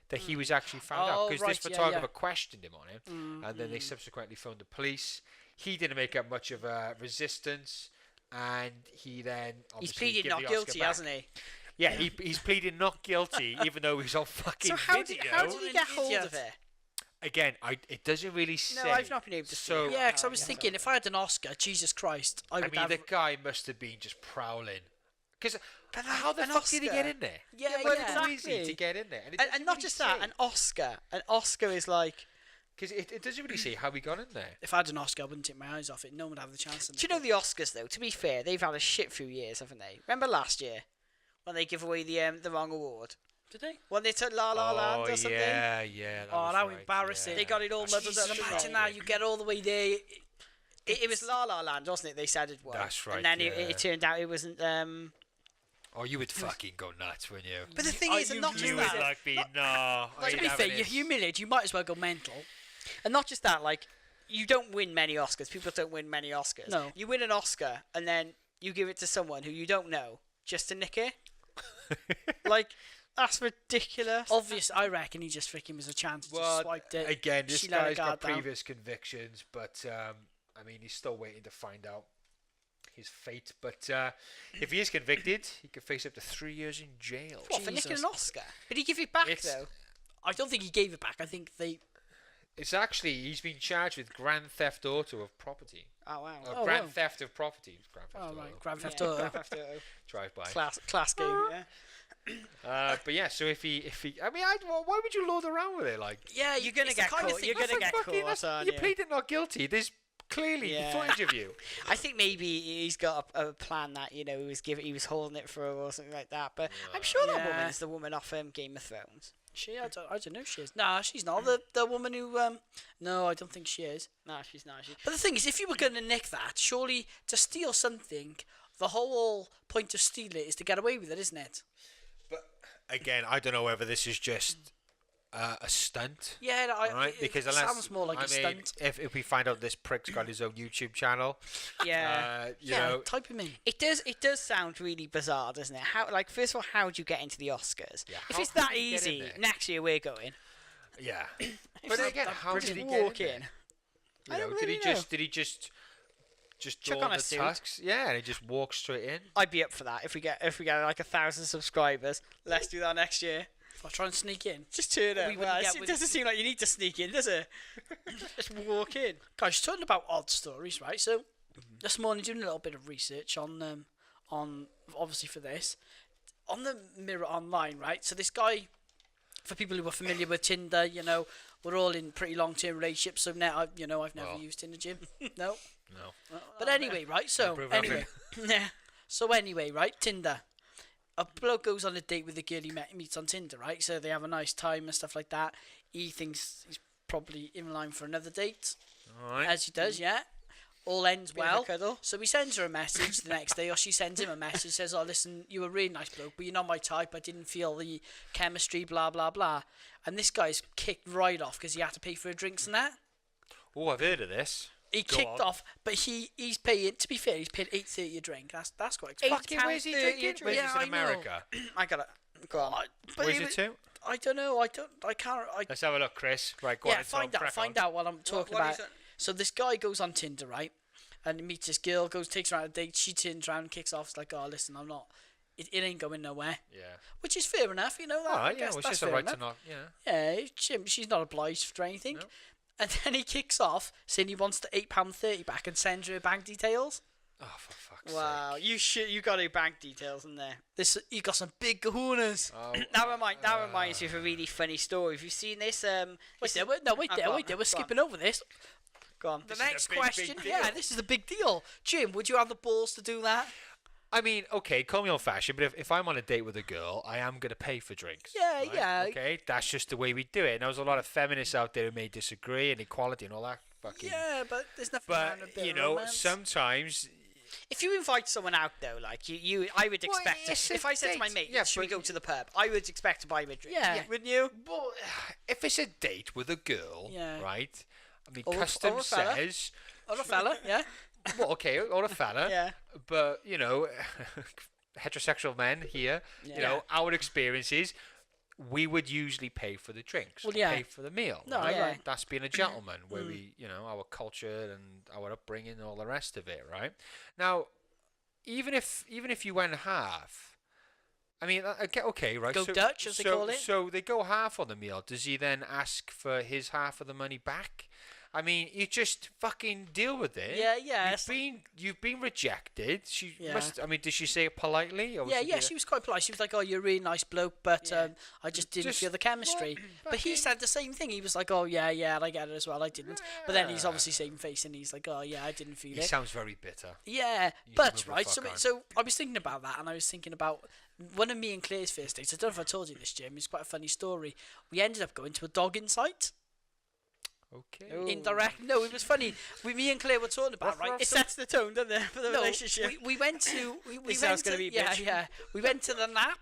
that he was actually found out, because this photographer questioned him on it, and then they subsequently phoned the police. He didn't make up much of a resistance, and he then He's obviously pleaded gave not the Oscar guilty, back. hasn't he? Yeah, he's pleaded not guilty, even though he's on fucking So how video. did he get hold of it? Again, it doesn't really say. No, I've not been able to see So it. Yeah, because I was thinking, if I had an Oscar, Jesus Christ, I I would mean, have. the guy must have been just prowling. Because how the an fuck did he Oscar. get in there? Yeah, well, It's exactly. easy to get in there, and, And not just that, an Oscar. An Oscar is like... because it doesn't really say how he got in there. If I had an Oscar, I wouldn't take my eyes off it. No one would have the chance. Do you know the Oscars, though? To be fair, they've had a shit few years, haven't they? Remember last year? When they give away the wrong award? Did they? When they took La La Land or something? Yeah. That Oh, was how right, embarrassing. yeah. They got it all muddled Jesus, up. imagine that. You get all the way there. It was La La Land, wasn't it? They said it was. That's right, And then yeah. it turned out it wasn't... Oh, you would fucking go nuts, wouldn't you? But the thing is, and not just You that. would like be no. To be fair, you're humiliated. You might as well go mental. And not just that, like, you don't win many Oscars. People don't win many Oscars. No. You win an Oscar, and then you give it to someone who you don't know just to nick it. Like, that's ridiculous. Obvious, I reckon he just freaking was a chance. Just swiped it. Again, this She let her guy's got guard down. previous convictions, but I mean, he's still waiting to find out his fate. But if he is convicted, he could face up to 3 years in jail. What, for nicking Jesus. an Oscar? Did he give it back, It's- though? I don't think he gave it back. I think they. It's actually he's been charged with grand theft auto of property. Oh, wow. Or Oh, grand wow. theft of property. It's grand theft Oh auto. right, Grand Theft Yeah, Auto. Grand Theft Auto. Drive by. Class game, yeah. But yeah, so if he, I mean, why would you load around with it? Like, Yeah, You're gonna it's the get kind of caught. thing- You're gonna for get fucking- caught, aren't you you? pleaded not guilty. There's clearly Yeah. footage of you. I think maybe he's got a plan that he was holding it for her or something like that. But I'm sure that Yeah. woman is the woman off Game of Thrones. I don't know if she is. Nah, she's not. The woman who no, I don't think she is. No, she's not. But the thing is, if you were going to nick that, surely to steal something, the whole point of stealing it is to get away with it, isn't it? But again, I don't know whether this is just a stunt. Yeah, Right, because it unless sounds more like I a mean, stunt. if we find out this prick's got his own YouTube channel, Yeah. you Yeah, know, type him in. It does sound really bizarre, doesn't it? How, like, first of all, how do you get into the Oscars? Yeah, If how it's can that you get in easy, there? next year we're going. yeah. But that- again, that how did Just he walk get in? in. there? I You don't know, really did he just Chuck draw on a the suit. tusks? Yeah, and he just walks straight in. I'd be up for that if we get like 1,000 subscribers. Let's do that next year. I'll try and sneak in. Just turn up. We wouldn't Well, get it with- doesn't seem like you need to sneak in, does it? Just walk in. Guys, talking about odd stories, right? So this morning, doing a little bit of research on obviously for this, on the Mirror Online, right? So this guy, for people who are familiar with Tinder, you know, we're all in pretty long-term relationships. So now, I've never Well. used Tinder, Jim. No. No. But anyway, right? So Prove anyway, Yeah. so anyway, right? Tinder. A bloke goes on a date with a girl he meets on Tinder, right? So they have a nice time and stuff like that. He thinks he's probably in line for another date, All right. as he does, yeah. All ends Bit of a well. cuddle. So he sends her a message the next day, or she sends him a message, says, "Oh, listen, you were a really nice bloke, but you're not my type. I didn't feel the chemistry, blah, blah, blah." And this guy's kicked right off because he had to pay for her drinks and that. Oh, I've heard of this. He Go kicked on. off, but he's paying, to be fair, he's paid $8.30 a drink. That's quite expensive. Fucking where's he £8.30 drinking? a Where's drink. this Yeah, in I know. America? I got it. Go on. But Where's he it was- to? I don't know. I can't. Let's have a look, Chris. Right, go Yeah, on. find out while I'm talking what about is it. it? So this guy goes on Tinder, right? And he meets this girl, takes her out on a date. She turns around and kicks off. It's like, "Oh, listen, I'm not. It ain't going nowhere." Yeah. Which is fair enough, you know. That, All I right, yeah, guess well, that's it's just a fair right to enough. not, yeah. Yeah, she's not obliged for anything. No. And then he kicks off, saying he wants the £8.30 back and sends her her bank details. Oh, for fuck's Wow, you got your bank details in there. You got some big kahunas. sake. Oh, That reminds me of a really funny story. Have you seen this? Wait there, wait Go there. on, We're go on. skipping over this. Go on. The is a next big, question, big yeah, deal. this is a big deal. Jim, would you have the balls to do that? I mean, okay, call me old-fashioned, but if I'm on a date with a girl, I am going to pay for drinks. Yeah, right? yeah. Okay, that's just the way we do it. And there's a lot of feminists out there who may disagree, and equality and all that fucking... Yeah, but there's nothing wrong But, with a bit you of know, romance. sometimes... If you invite someone out though, like I would Well, expect it's it. a If I said to my date. mate, Yeah, "Should we but- go to the pub?" I would expect to buy him a drink. Yeah. Wouldn't you? Well, if it's a date with a girl, Yeah. right? I mean, Or a custom fella. says... Or a fella, yeah. Well, okay, or a fella. Yeah. But, you know, heterosexual men here, you know, our experience is we would usually pay for the drinks. Well, yeah. Pay for the meal. No, right? yeah. That's being a gentleman, where we, you know, our culture and our upbringing and all the rest of it, right? Now, even if you went half, I mean, okay, right? Go Dutch, as they call it. So they go half on the meal. Does he then ask for his half of the money back? I mean, you just fucking deal with it. Yeah, yeah, it's You've been rejected. She Yeah. must. I mean, did she say it politely? Or was Yeah, she was quite polite. She was like, "Oh, you're a really nice bloke, but I just didn't Just- feel the chemistry." well, But he fucking- said the same thing. He was like, "Oh, yeah, I get it as well. I didn't." But then he's obviously same face, and he's like, "Oh, yeah, I didn't feel He it." sounds very bitter. Yeah, You but move the right. fuck on. So I was thinking about that, and I was thinking about one of me and Claire's first dates. I don't know if I told you this, Jim. It's quite a funny story. We ended up going to a dogging site. Okay. Ooh. Indirect. No, it was funny. Me and Claire were talking about, right? It sets the tone, doesn't it, for the No, relationship? we went to. We This went house gonna to, be a bitch. Yeah. We went to the nap.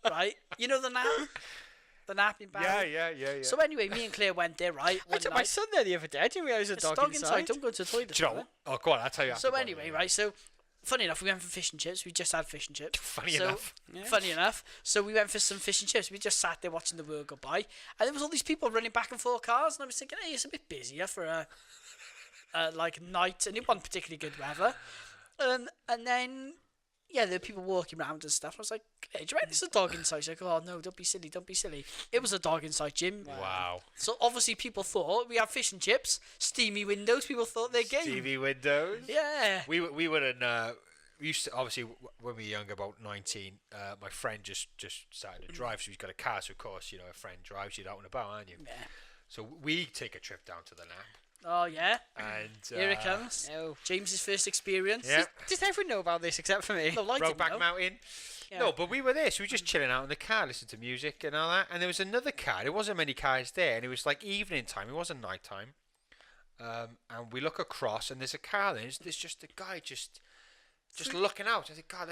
Right? You know the nap? The nap in Barry? Yeah. So anyway, me and Claire went there, right? I One took my night. son there the other day. I didn't realise there was It's a dog inside. Don't go to the toilet. Do you know brother. what? Oh, go on, I'll tell you after. So go on, anyway, yeah. right? So, funny enough, we went for fish and chips. We just had fish and chips. Funny So, enough. Funny enough. So we went for some fish and chips. We just sat there watching the world go by, and there was all these people running back and forth cars, and I was thinking, hey, it's a bit busier for a like night, and it wasn't particularly good weather. And then there were people walking around and stuff. I was like, hey, do you reckon there's a dog inside? She's like, oh no, don't be silly. It was a dog inside, Jim. Wow. So obviously people thought we had fish and chips, steamy windows. People thought they're game. TV windows. Yeah. We were in. We used to, obviously when we were young, about 19. My friend just started to drive, so he's got a car. So of course, a friend drives you out and about, aren't you? Yeah. So we take a trip down to the nap, Oh yeah. and Here it comes. No. James's first experience. Yeah. Does everyone know about this except for me? No, I didn't Brokeback know. Mountain. Yeah. No, but we were there, so we were just chilling out in the car, listening to music and all that. And there was another car. There wasn't many cars there, and it was like evening time. It wasn't night time. And we look across, and there's a car there. There's just a guy just looking out. I think, God,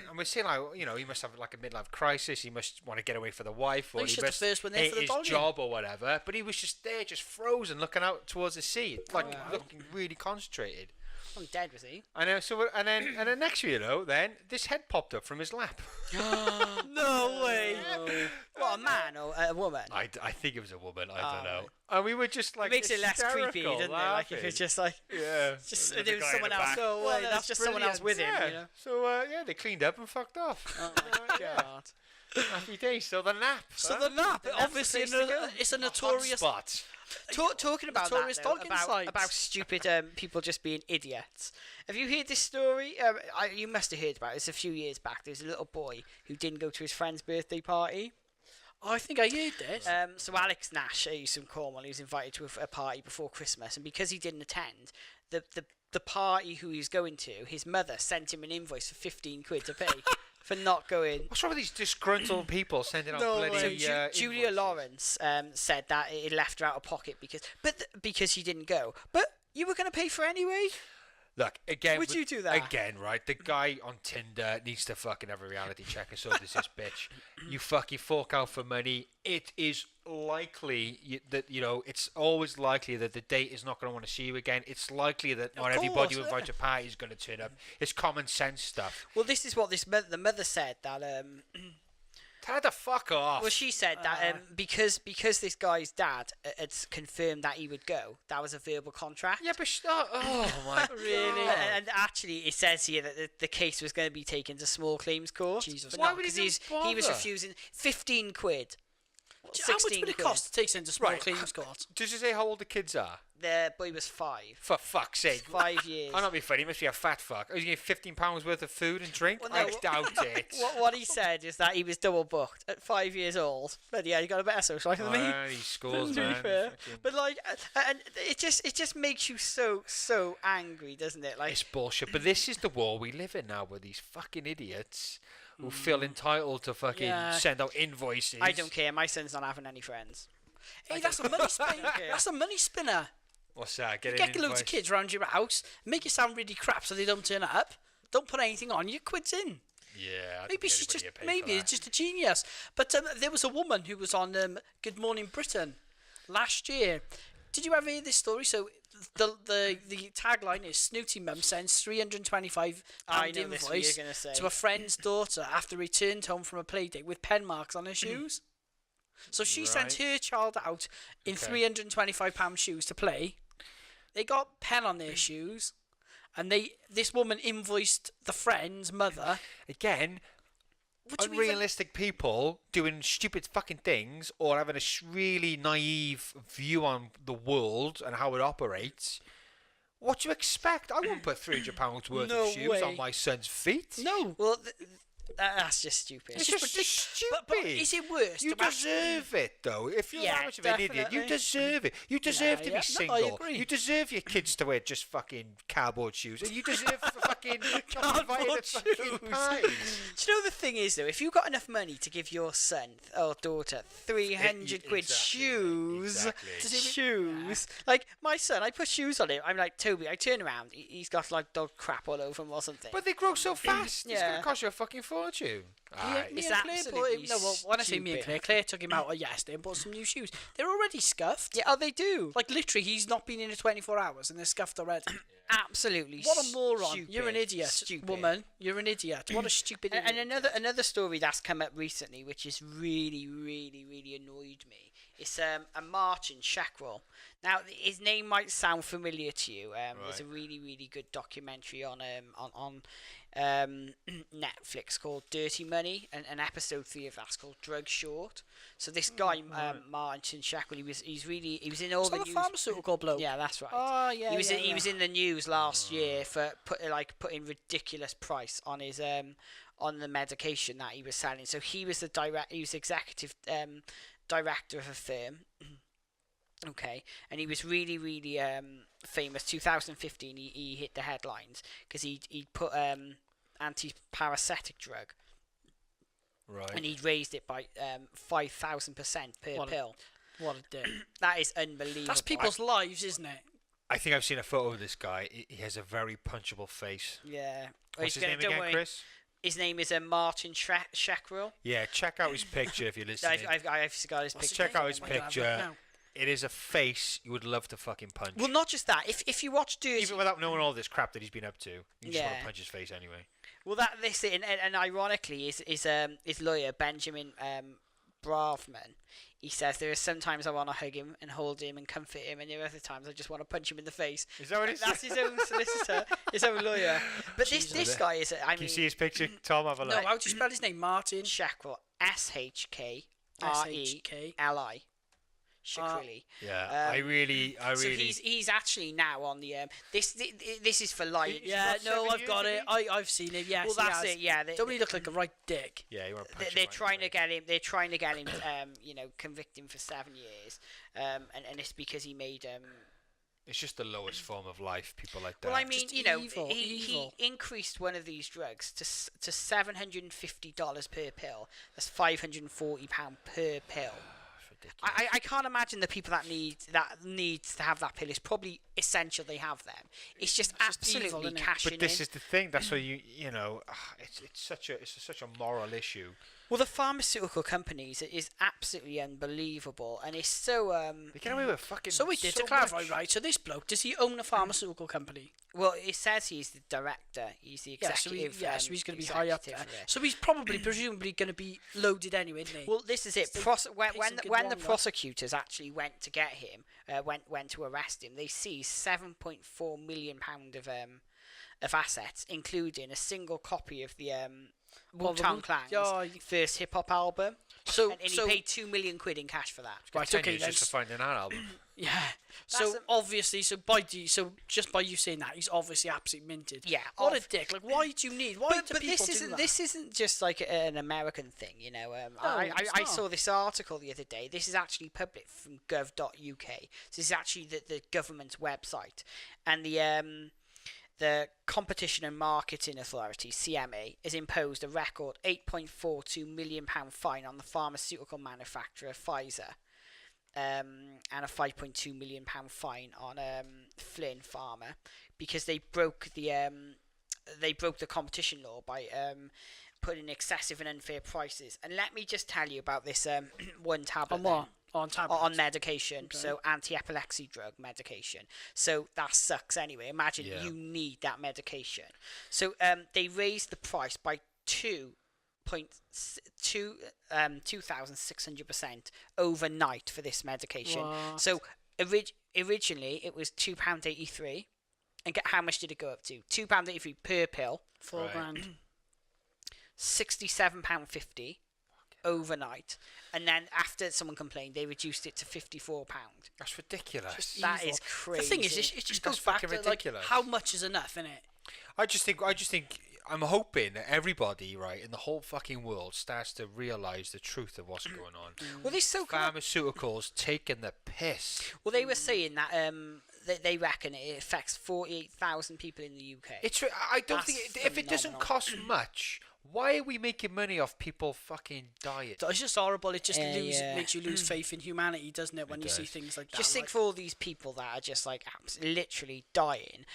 and we're saying, like, he must have like a midlife crisis. He must want to get away for the wife, or He's he just must the first one there hate for the his doggy. job or whatever. But he was just there, just frozen, looking out towards the sea, like looking really concentrated. I'm dead, was he? I know. So and then next thing you know, then this head popped up from his lap. No way. What, a man or a woman? I think it was a woman. I don't know. right. And we were just like, It makes it less creepy, hysterical, doesn't it? Like if it's just like yeah. just With the there was guy in someone the else. back. No way. That's just someone else with him. Yeah. You know? So they cleaned up and fucked off. Oh my god. Happy days. So the nap. So the nap, obviously, place to go. it's a notorious. spot. Talking about that, Notorious though, dog insights. about stupid people just being idiots. Have you heard this story? You must have heard about it. It's a few years back. There's a little boy who didn't go to his friend's birthday party. Oh, I think I heard this. So Alex Nash, who's from Cornwall, he was invited to a party before Christmas, and because he didn't attend, the party who he was going to, his mother sent him an invoice for 15 quid to pay for not going. What's wrong with these disgruntled people sending out bloody? So Julia invoices? Lawrence said that it left her out of pocket because she didn't go. But you were going to pay for it anyway. Look, again. Would you do that? Again, right? The guy on Tinder needs to fucking have a reality check, and so does this bitch. You fucking fork out for money. It is likely that, it's always likely that the date is not going to want to see you again. It's likely that not everybody who invites a party is going to turn up. It's common sense stuff. Well, this is what the mother said that. Tell her to fuck off. Well, she said that because this guy's dad had confirmed that he would go, that was a verbal contract. Yeah, but oh my Really? God. And actually, it says here that the case was going to be taken to small claims court. Jesus. But Why not, would he 'cause even he was bother? refusing 15 quid. How much 16 would it quid. cost to take into small Right. claims court? Does it say how old the kids are? The boy was 5. For fuck's sake. 5 years. I'm not being funny. He must be a fat fuck. Is he getting £15 worth of food and drink? Well, I no, doubt it. What he said is that he was double booked at 5 years old. But yeah, he got a better social life than me. He scores, To be man. fair. Fucking- But like, and it just makes you so angry, doesn't it? Like, It's bullshit. But this is the war we live in now, with these fucking idiots who feel entitled to fucking Yeah. send out invoices. I don't care. My son's not having any friends. Hey, that's a money spinner. care. That's a money spinner. What's that? Get an loads of invoice. kids around your house, make it sound really crap so they don't turn up. Don't put anything on. Your quid's in. Yeah. I Maybe think she's just anybody would pay for that. just a genius. But there was a woman who was on Good Morning Britain last year. Did you ever hear this story? So the tagline is Snooty Mum sends £325 I know this, what you're invoice gonna say. to a friend's daughter after returned home from a play date with pen marks on her shoes. So she sent her child out in £325 shoes to play. They got pen on their shoes, and this woman invoiced the friend's mother. Again, Would you even- unrealistic people doing stupid fucking things or having a really naive view on the world and how it operates. What do you expect? I won't put £300 worth No of shoes way. on my son's feet. No. Well, That's just stupid. It's just stupid. But is it worse? You to actually- deserve it, though. If you're Yeah, that much of an idiot, you definitely. deserve it. You deserve to yeah. be No, single. I agree. You deserve your kids to wear just fucking cardboard shoes, and you deserve fucking cardboard fucking pies. Do you know the thing is though, if you've got enough money to give your son or daughter 300 quid Exactly, shoes, exactly. shoes, like my son, I put shoes on him. I'm like, Toby, I turn around, he's got like dog crap all over him or something. But they grow so fast. It's Yeah. gonna cost you a fucking fortune. Aye. It's Me and Claire absolutely no, well, when I say me and stupid. Claire took him out yesterday and bought some new shoes. They're already scuffed. Yeah, oh, they do. Like literally, he's not been in it 24 hours and they're scuffed already. Absolutely. What a moron! Stupid. You're an idiot, Stupid. woman. You're an idiot. What a stupid idiot. And another story that's come up recently, which has really annoyed me, is a Martin Shackrell. Now, his name might sound familiar to you. There's a really good documentary on Netflix called Dirty Money, and episode 3 of that's called Drug Short. So this guy, Martin Shackrell, he was in all It's the not a news. pharmaceutical bloke. Yeah, that's right. Oh yeah. He was in the news last year for putting ridiculous price on his on the medication that he was selling. So he was executive director of a firm. Okay, and he was really famous. 2015, he hit the headlines because he put anti-parasitic drug, Right. and he raised it by 5,000% per pill. What a dick. That is unbelievable. That's people's lives, isn't it? I think I've seen a photo of this guy. He has a very punchable face. Yeah. What's his name don't again, worry. Chris? His name is Martin Shackrell. Yeah, check out his picture if you're listening. I've got his picture. Check out his I'm gonna have a look picture. now. It is a face you would love to fucking punch. Well, not just that. If you watch Dirty, Even without knowing all this crap that he's been up to, you just want Yeah. to punch his face anyway. well, and ironically, his lawyer Benjamin Bravman. He says there are sometimes I want to hug him and hold him and comfort him, and there are other times I just want to punch him in the face. Is that what it That's says? his own solicitor, his own lawyer. But this guy is. I Can you mean, see his picture? Tom, have a No, look. how do you spell his name? Martin. Shackrell, SHKRELI. Shackrelli. Yeah, I really. So he's actually now on the this is for lying. Yeah, got no, 7 I've got years, it. I've seen it. Yes, Well, that's he has. it. Yeah, Don't he look like a right dick? Yeah, you want to punch they're him right trying in to the get him. They're trying to get him. Convict him for 7 years. And it's because he made It's just the lowest form of life. People like that. Well, I mean, Just he evil. increased one of these drugs to $750 per pill. That's £540 per pill. It's ridiculous. I can't imagine the people that needs to have that pill. It's probably essential they have them. It's just absolutely evil, isn't it? cashing But this in. is the thing. That's why it's such a moral issue. Well, the pharmaceutical companies is absolutely unbelievable, and it's so They get away with fucking. So we did so to clarify, much. right? So this bloke, does he own a pharmaceutical company? well. It says he's the director. He's the Yeah, so, executive. so he's going to be high up there. executive of it. So he's probably, presumably, going to be loaded anyway, isn't he? Well, this is it. They When pay some good when the wine, prosecutors actually went to get him, went to arrest him, they seized £7.4 million of assets, including a single copy of the Wu-Tang Clan's first hip hop album. So, And he paid £2 million in cash for that. right, 10 okay, years then. just to find an album. Yeah. That's So obviously, just by you saying that, he's obviously absolutely minted. Yeah, What a dick! Like, why do you need? Why do But people this do that? isn't just like an American thing, you know. it's I not. saw this article the other day. This is actually public from gov.uk. So this is actually the government's website, and the Competition and Marketing Authority (CMA) has imposed a record £8.42 million fine on the pharmaceutical manufacturer Pfizer. And a £5.2 million fine on Flynn Pharma because they broke the competition law by putting excessive and unfair prices. And let me just tell you about this one tablet. On what? On tablets. On medication, Okay. so anti-epilepsy drug medication. So that sucks anyway. Imagine Yeah. you need that medication. So they raised the price by 2,600% overnight for this medication. What? So originally it was £2.83, and how much did it go up to? £2.83 per pill, Four grand. £67.50 overnight, and then after someone complained, they reduced it to £54. That's ridiculous. That Evil. is crazy. The thing is, it just That's goes back fucking to like ridiculous. how much is enough, innit? I just think I'm hoping that everybody, right, in the whole fucking world starts to realise the truth of what's going on. Well, this so Pharmaceuticals taking the piss. Well, they were saying that they reckon it affects 48,000 people in the UK. I don't That's think if it doesn't phenomenal. cost much, why are we making money off people fucking dying? It's just horrible. It just Yeah. makes you lose faith in humanity, doesn't it? When you see does. things like that. Just think for all these people that are just like literally dying.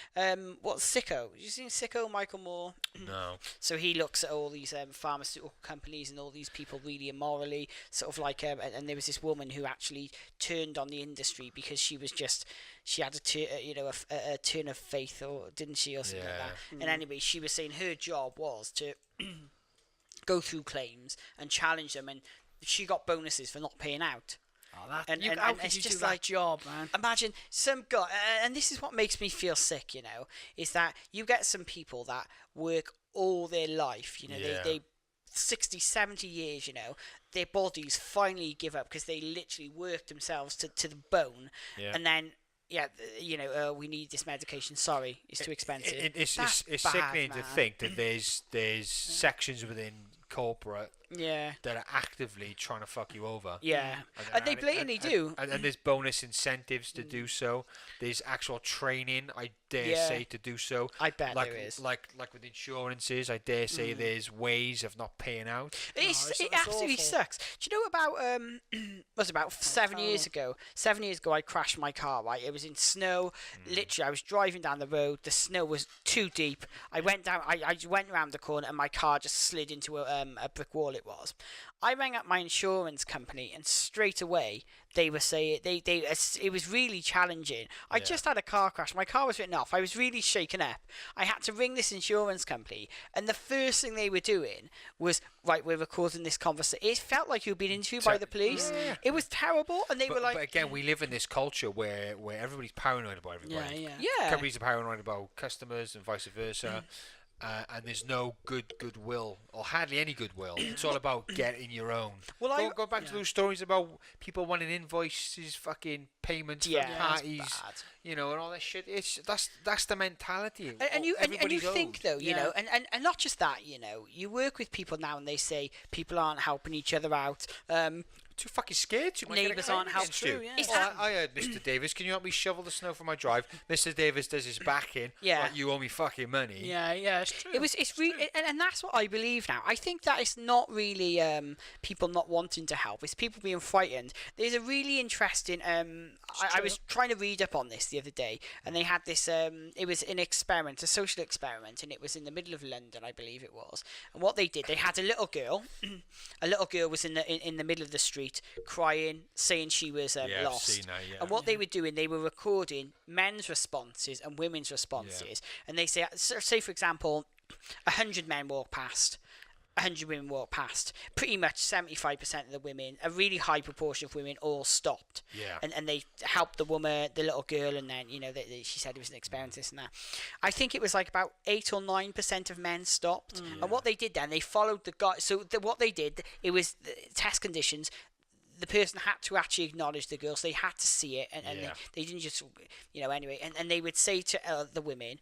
What's Sicko? You seen Sicko, Michael Moore? No. So he looks at all these pharmaceutical companies and all these people really immorally, sort of like, and there was this woman who actually turned on the industry because she had a turn of faith, or didn't she, or something like that. And anyway, she was saying her job was to go through claims and challenge them, and she got bonuses for not paying out. how and could it's you just do that like- job, man? Imagine some guy, and this is what makes me feel sick, is that you get some people that work all their life, Yeah. they 60, 70 years, their bodies finally give up because they literally work themselves to the bone, Yeah. and then, we need this medication, sorry, it's too expensive. It's That's it's bad, sickening to man. think that there's sections within corporate Yeah. that are actively trying to fuck you over. Yeah, and they blatantly do. And there's bonus incentives to do so. There's actual training, I dare Yeah. say, to do so. I bet like, there is. Like with insurances, I dare say there's ways of not paying out. It it's absolutely awful. sucks. Do you know about was it about 7 years ago? 7 years ago, I crashed my car. Right, it was in snow. Literally, I was driving down the road. The snow was too deep. I went down. I went around the corner, and my car just slid into a brick wall. It was. I rang up my insurance company, and straight away they were saying it was really challenging. I just had a car crash. My car was written off. I was really shaken up. I had to ring this insurance company, and the first thing they were doing was, right, we're recording this conversation. It felt like you'd been interviewed by the police. Yeah. It was terrible, and they were like, but again, we live in this culture where everybody's paranoid about everybody. Yeah. yeah. Companies are paranoid about customers and vice versa. And there's no goodwill, or hardly any goodwill. It's all about getting your own. Well, go back to those stories about people wanting invoices, fucking payments Yeah, for that's parties, bad. and all that shit. That's the mentality. And you Everybody think knows. though, and not just that, you work with people now, and they say people aren't helping each other out. Too fucking scared. You might get a Neighbours claim aren't against helpful. you. True, yeah. It's Oh, that- I heard Mr. Davis. Can you help me shovel the snow from my drive? Mr. Davis does his back in. Yeah. Like, you owe me fucking money. Yeah, it's true. It's really, and that's what I believe now. I think that it's not really people not wanting to help. It's people being frightened. There's a really interesting. I was trying to read up on this the other day, and they had this. It was an experiment, a social experiment, and it was in the middle of London, I believe it was. And what they did, they had a little girl. A little girl was in the middle of the street crying, saying she was Yeah, I've lost. seen that, yeah. And what they were doing, they were recording men's responses and women's responses. And they say for example, 100 men walk past, 100 women walk past. Pretty much 75% of the women, a really high proportion of women, all stopped. Yeah. And they helped the woman, the little girl, and then she said it was an experience, this and that. I think it was like about 8 or 9% of men stopped. And what they did then, they followed the guy. So what they did, it was test conditions. The person had to actually acknowledge the girl, so they had to see it, and they didn't just, anyway. And they would say to the women,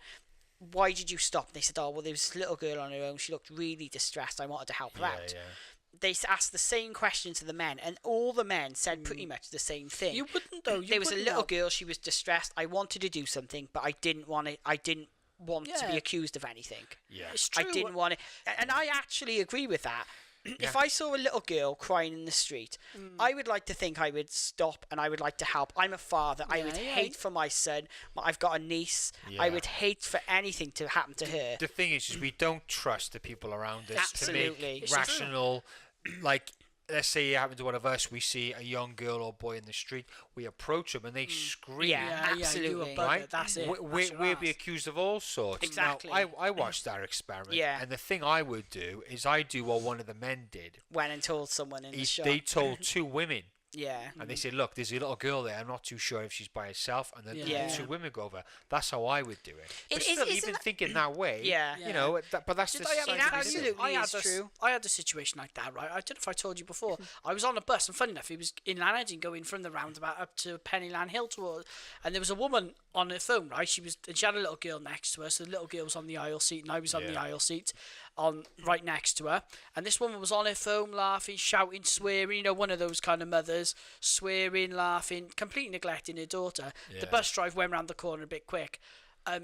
why did you stop? And they said, oh, well, there was this little girl on her own. She looked really distressed. I wanted to help her out. They asked the same question to the men, and all the men said pretty much the same thing. You wouldn't though. There was a little girl. She was distressed. I wanted to do something, but I didn't want it. I didn't want to be Yeah. accused of anything. Yeah. It's true. I didn't want it, and I actually agree with that. If I saw a little girl crying in the street, I would like to think I would stop and I would like to help. I'm a father. I would hate for my son. I've got a niece. I Yeah. would hate for anything to happen to her. The thing is we don't trust the people around us Absolutely. to make It's rational, like, let's say it happened to one of us, we see a young girl or boy in the street, we approach them and they scream. Yeah. Absolutely. You a bugger, Right? That's it. We'll be accused of all sorts. Exactly. Now, I watched that experiment, Yeah. and the thing I would do is I do what one of the men did. Went and told someone in the shop. They told two women Yeah. And they say, look, there's a little girl there. I'm not too sure if she's by herself. And then Yeah. two women go over. That's how I would do it. But It- still, isn't even that- thinking that way, Yeah. you know, but that's the Did I society ever we tell live in. you? Absolutely is true. I had a situation like that, right? I don't know if I told you before. I was on a bus, and funny enough, it was in Lanarkshire going from the roundabout up to Pennyland Hill towards, and there was a woman on her phone, right? She had a little girl next to her, so the little girl was on the aisle seat, and I was on the aisle seat, on right next to her. And this woman was on her phone, laughing, shouting, swearing. You know, one of those kind of mothers, swearing, laughing, completely neglecting her daughter. The bus driver went round the corner a bit quick.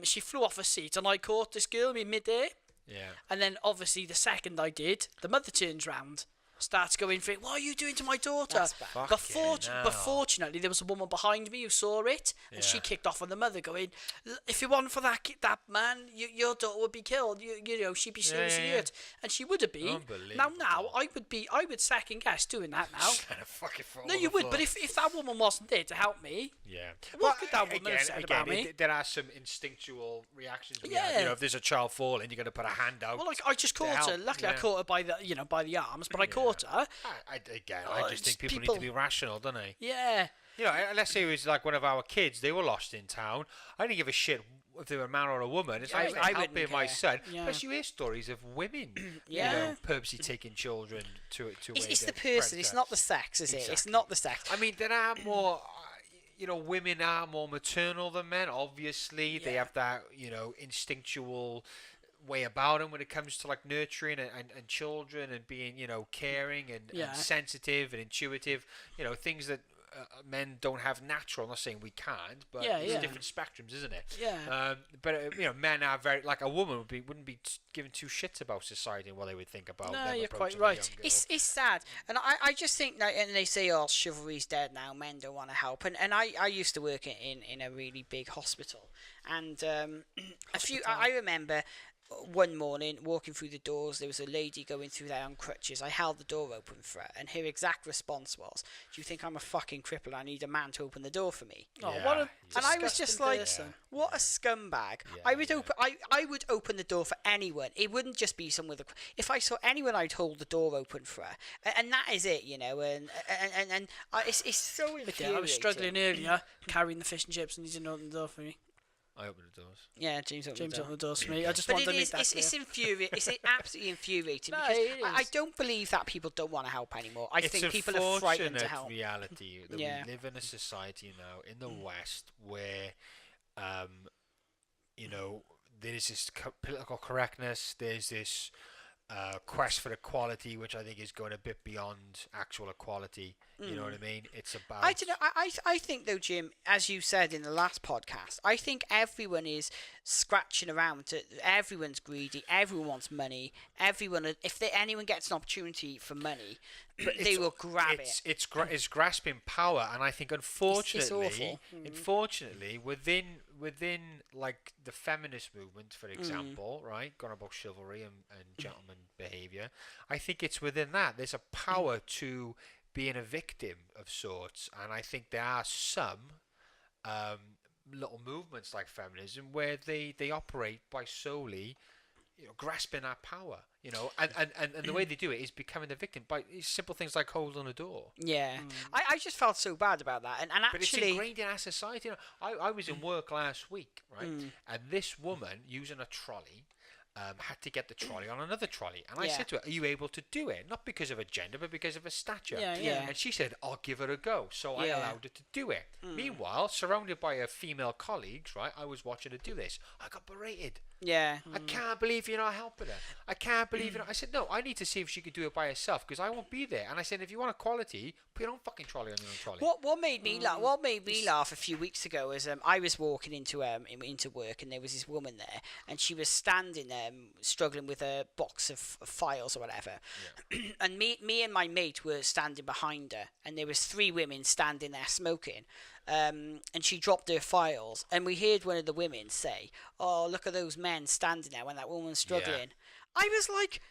She flew off her seat, and I caught this girl in mid-air. Yeah. And then, obviously, the second I did, the mother turns round, starts going for it. What are you doing to my daughter? That's bad. But, Fucking hell. but fortunately, there was a woman behind me who saw it, and she kicked off on the mother, going, "If it wasn't for that man, your daughter would be killed. You know, she'd be seriously hurt." And she would have been. Now, I would second guess doing that now. Kind of fucking fall No, on you the would. floor. But if that woman wasn't there to help me, Yeah. What could that woman have said about me? There are some instinctual reactions. Yeah. You know, if there's a child falling, you're going to put a hand out. well, like I just caught her. help, Luckily, I yeah. caught her by the arms, but I caught her. I Oh, just it's think people need people- to be rational, don't they? Yeah. You know, let's say it was like one of our kids, they were lost in town. I didn't give a shit if they were a man or a woman. It's like I helping wouldn't my care. son. Yeah. Plus, you hear stories of women, Yeah. you know, purposely taking children to It's the person. It's not the sex, is it? It's Exactly. not the sex. I mean, there are more. You know, women are more maternal than men. Obviously, they have that, you know, instinctual way about them when it comes to like nurturing and children and being, you know, caring and sensitive and intuitive. You know, things that men don't have natural. I'm not saying we can't, but it's different spectrums, isn't it? Yeah. But you know, men are very like a woman wouldn't be giving two shits about society and what they would think about. No, them you're quite approaching a right. young girl. It's sad, and I just think that, and they say, oh, chivalry's dead now, men don't want to help, and I used to work in a really big hospital, and I remember one morning walking through the doors, there was a lady going through there on crutches. I held the door open for her, and her exact response was, "Do you think I'm a fucking cripple? I need a man to open the door for me." Oh, Yeah, what a yeah. And I was just disgusting like, person. what a scumbag. Yeah, I would open I would open the door for anyone. It wouldn't just be someone with a... If I saw anyone, I'd hold the door open for her. And that is it, you know. And it's so infuriating. Yeah, I was struggling earlier, carrying the fish and chips, and he didn't open the door for me. I open the doors. Yeah, James opened James the door. opened the doors for me. I just But wanted it to make is, that clear. it's infuriating. It's absolutely infuriating No, because it I is. don't believe that people don't want to help anymore. I It's think a people are frightened to fortunate help. reality that Yeah. we live in a society now in the West where, you know, there's this political correctness. There's this quest for equality, which I think is going a bit beyond actual equality. You know what I mean? It's about. I don't know. I think though, Jim, as you said in the last podcast, I think everyone is scratching around. Everyone's greedy. Everyone wants money. If anyone gets an opportunity for money, they will grab it. It's grasping power, and I think unfortunately, awful. unfortunately, within like the feminist movement, for example, right, gone about chivalry and gentleman behaviour. I think it's within that. There's a power to being a victim of sorts, and I think there are some little movements like feminism where they operate by solely, you know, grasping that power, you know, and the way they do it is becoming the victim by simple things like holding a door. Yeah, I just felt so bad about that, and But it's actually, ingrained in our society. You know, I was in work last week, right, and this woman using a trolley. Had to get the trolley on another trolley, and I Yeah. said to her, "Are you able to do it? Not because of her gender, but because of her stature." Yeah, yeah. And she said, "I'll give her a go." So I Yeah. allowed her to do it. Meanwhile, surrounded by her female colleagues, right, I was watching her do this. I got berated. yeah. I can't believe you're not helping her. I can't believe you're not. I said, no, I need to see if she could do it by herself because I won't be there. And I said, if you want equality, put your own fucking trolley on your own trolley. What made me laugh? What made me laugh a few weeks ago was I was walking into work, and there was this woman there, and she was standing struggling with a box of files or whatever, and me and my mate were standing behind her, and there was 3 women standing there smoking. And she dropped her files, and we heard one of the women say, "Oh, look at those men standing there when that woman's struggling." I was like,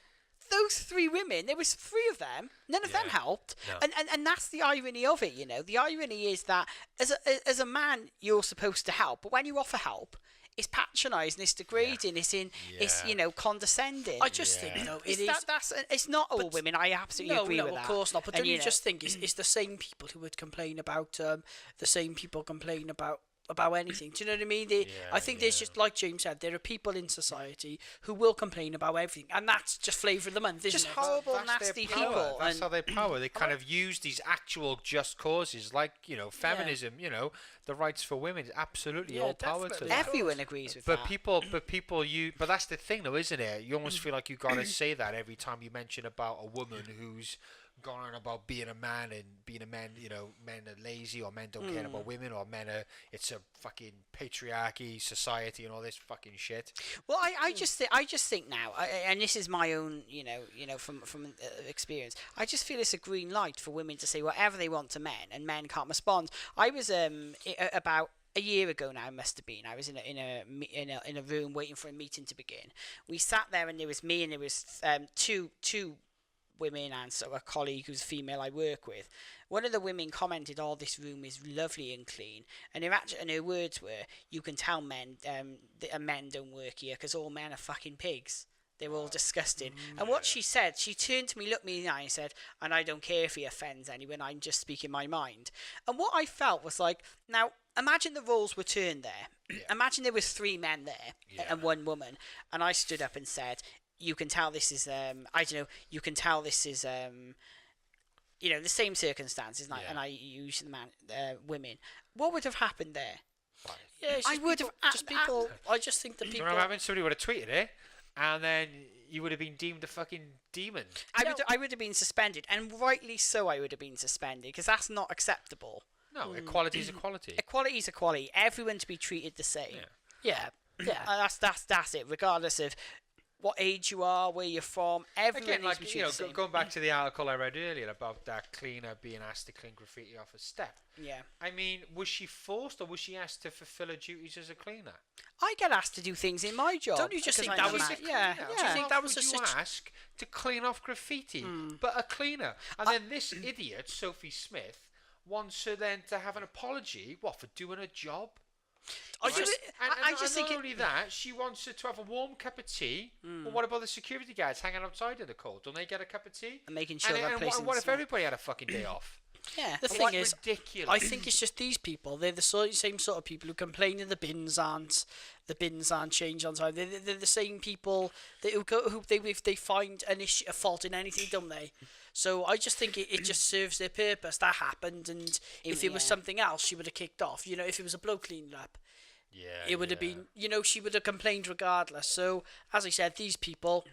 those 3 women, there was 3 of them, none of them helped. No. And that's the irony of it, you know. The irony is that as a man, you're supposed to help, but when you offer help, it's patronising, it's degrading, it's condescending. I just think though it is. It's not all women. I absolutely agree with that. Of course not. But And, don't you just think it's the same people who would complain about the same people complain about anything? Do you know what I mean? I think there's just, like James said, there are people in society who will complain about everything, and that's just flavour of the month, isn't just it? horrible, That's nasty their power. people. That's how they power. They kind of use these actual just causes, like feminism. The rights for women. Absolutely, all power to definitely. them. Everyone agrees with But that. but that's the thing, though, isn't it? You almost feel like you gotta say that every time you mention about a woman who's gone on about being a man and being a man. Men are lazy, or men don't care about women, or it's a fucking patriarchy society and all this fucking shit. Well, I just think now, and this is my own, from experience. I just feel it's a green light for women to say whatever they want to men, and men can't respond. I was about a year ago now, must have been. I was in a room waiting for a meeting to begin. We sat there, and there was me, and there was two women, and sort of a colleague who's female I work with. One of the women commented, "Oh, this room is lovely and clean," and her words were, "You can tell men don't work here because all men are fucking pigs. They're all disgusting." And what she said, she turned to me, looked me in the eye, and said, "And I don't care if he offends anyone. I'm just speaking my mind." And what I felt was like, now imagine the roles were turned there. Imagine there was 3 men there and 1 woman, and I stood up and said, "You can tell this is you can tell this is the same circumstances," and I use the women. What would have happened there? Yeah, I would have just people. I just think the people. You know what happened? Somebody would have tweeted it, and then you would have been deemed a fucking demon. I would have been suspended, and rightly so. I would have been suspended because that's not acceptable. No, equality is equality. Equality is equality. Everyone to be treated the same. Yeah. That's it. Regardless of what age you are, where you're from, everyone Again, needs to be treated the same. going back to the article I read earlier about that cleaner being asked to clean graffiti off a step. Yeah. I mean, was she forced, or was she asked to fulfil her duties as a cleaner? I get asked to do things in my job. Don't you just think because that I'm was a man. a Yeah. Do you think that was would a you ask to clean off graffiti, but a cleaner? And then this idiot, Sophie Smith, wants her then to have an apology, for doing a job? I just think not only that, she wants her to have a warm cup of tea. Well, what about the security guards hanging outside in the cold? Don't they get a cup of tea? And making sure that place what if everybody had a fucking day off? Yeah. The thing is, ridiculous. I think it's just these people. They're the same sort of people who complain that the bins aren't changed on time. They're the same people if they find a fault in anything, don't they? So I just think it just serves their purpose. That happened, and if it was something else, she would have kicked off. If it was a bloke cleaning up, it would have been. She would have complained regardless. So as I said, these people.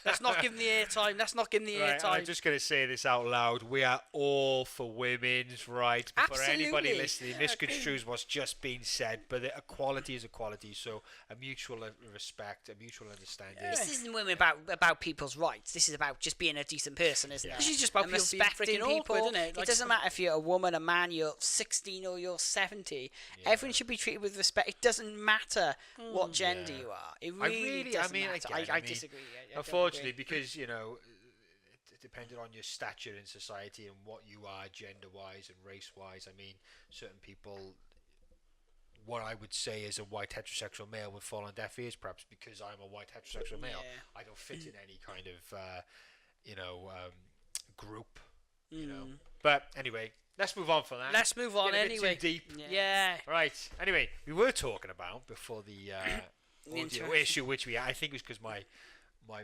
Let's not give them the airtime. I'm just going to say this out loud. We are all for women's rights. But for anybody Absolutely. listening, misconstrues what's just been said. But equality is equality. So a mutual respect, a mutual understanding. This isn't women about people's rights. This is about just being a decent person, isn't it? This is just about And people being respecting freaking people. awkward, isn't it? It doesn't matter if you're a woman, a man, you're 16 or you're 70. Everyone should be treated with respect. It doesn't matter what gender you are. It really doesn't matter. I disagree. Unfortunately, because depending on your stature in society and what you are gender-wise and race-wise, I mean, certain people, what I would say as a white heterosexual male would fall on deaf ears, perhaps because I'm a white heterosexual male. I don't fit in any kind of group, But anyway, let's move on from that. Let's move on Get a bit anyway. too deep. Yeah. Right. Anyway, we were talking about before the audio issue, which I think was because my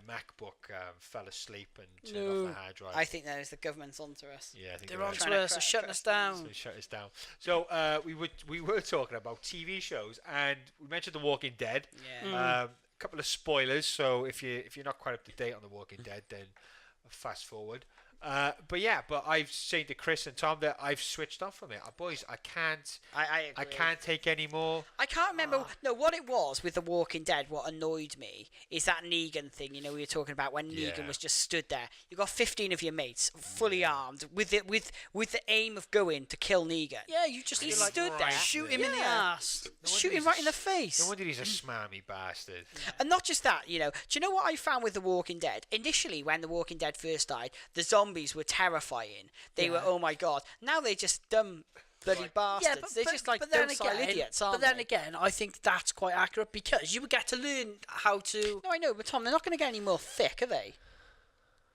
MacBook fell asleep and turned off the hard drive. I think that is the government's onto us. Yeah, I think They're on to us. They're shutting us down. So shut us down. So we were talking about TV shows, and we mentioned The Walking Dead. Yeah. A couple of spoilers. So if you're not quite up to date on The Walking Dead, then fast forward. But I've said to Chris and Tom that I've switched off from it. Boys, I can't. I agree. I can't take any more. I can't remember. No, what it was with The Walking Dead, what annoyed me is that Negan thing. We were talking about when Negan was just stood there. You got 15 of your mates fully armed with the aim of going to kill Negan. Yeah, you just He like, stood there, shoot him in the ass. shoot him right in the face. No wonder he's a smarmy bastard. And not just that, do you know what I found with The Walking Dead? Initially, when The Walking Dead first died, the zombies were terrifying. They were, oh my god. Now they're just dumb bloody bastards. Yeah, They're just like docile idiots, aren't But then they? again, I think that's quite accurate because you would get to learn how to. No, I know, but Tom, they're not going to get any more thick, are they?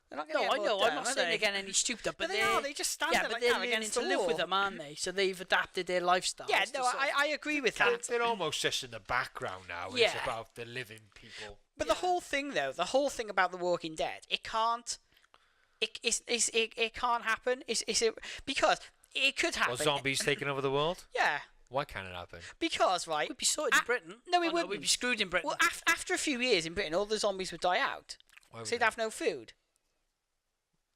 They're not No, gonna I get more know. dumb, I'm not are saying they? they're getting any stupider, but they are. They just stand yeah, there but like they're that learning against to the live with wall. them, aren't they? So they've adapted their lifestyle. Yeah, no, I agree with that. They're almost just in the background now. It's Yeah. about the living people. But the whole thing, though, the whole thing about The Walking Dead, it can't. It can't happen. Because it could happen. Well, zombies taking over the world? Yeah, Why can't it happen? because right. We'd be sorted in Britain. No, we Oh, wouldn't. We'd be screwed in Britain. Well, after a few years in Britain, all the zombies would die out. Why would So they'd they? have no food.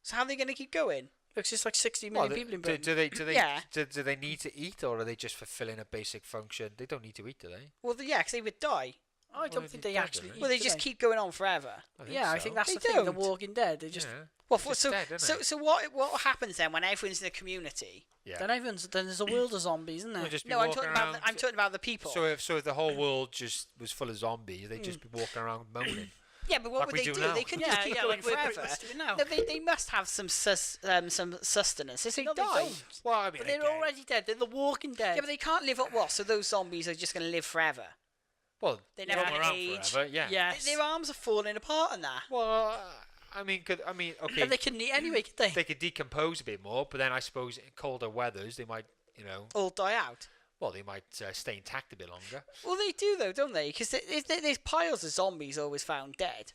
So how are they going to keep going? It's just like 60 Well, million people in Britain. do they Yeah. do they need to eat, or are they just fulfilling a basic function? They don't need to eat, do they? Well, yeah, because they would die. I don't if think you they don't, actually. don't eat, Well, they do just keep going on forever. Yeah, I so. think that's They the thing. The don't. Walking Dead. They just. Yeah. Well, Just so dead, isn't so it? so what happens then when everyone's in a community? Yeah. Then there's a world of zombies, isn't there? We'll just be No, I'm walking talking about around- I'm talking about the people. So if the whole world just was full of zombies, they'd just be walking around moaning. Yeah, but what Like would we they do do? now. They couldn't just keep going we're pretty forever. much doing now. No, they must have some sustenance. If they No, they die. don't. Well, I mean, But they're again, already dead. They're the Walking Dead. Yeah, but they can't live up what? So those zombies are just going to live forever. well, They they're never not around age. forever. Yeah. Yes. Their arms are falling apart and that. Well, okay. And they couldn't eat anyway, could they? They could decompose a bit more, but then I suppose in colder weathers they might, All die out. they might stay intact a bit longer. Well, they do though, don't they? Because there's piles of zombies always found dead.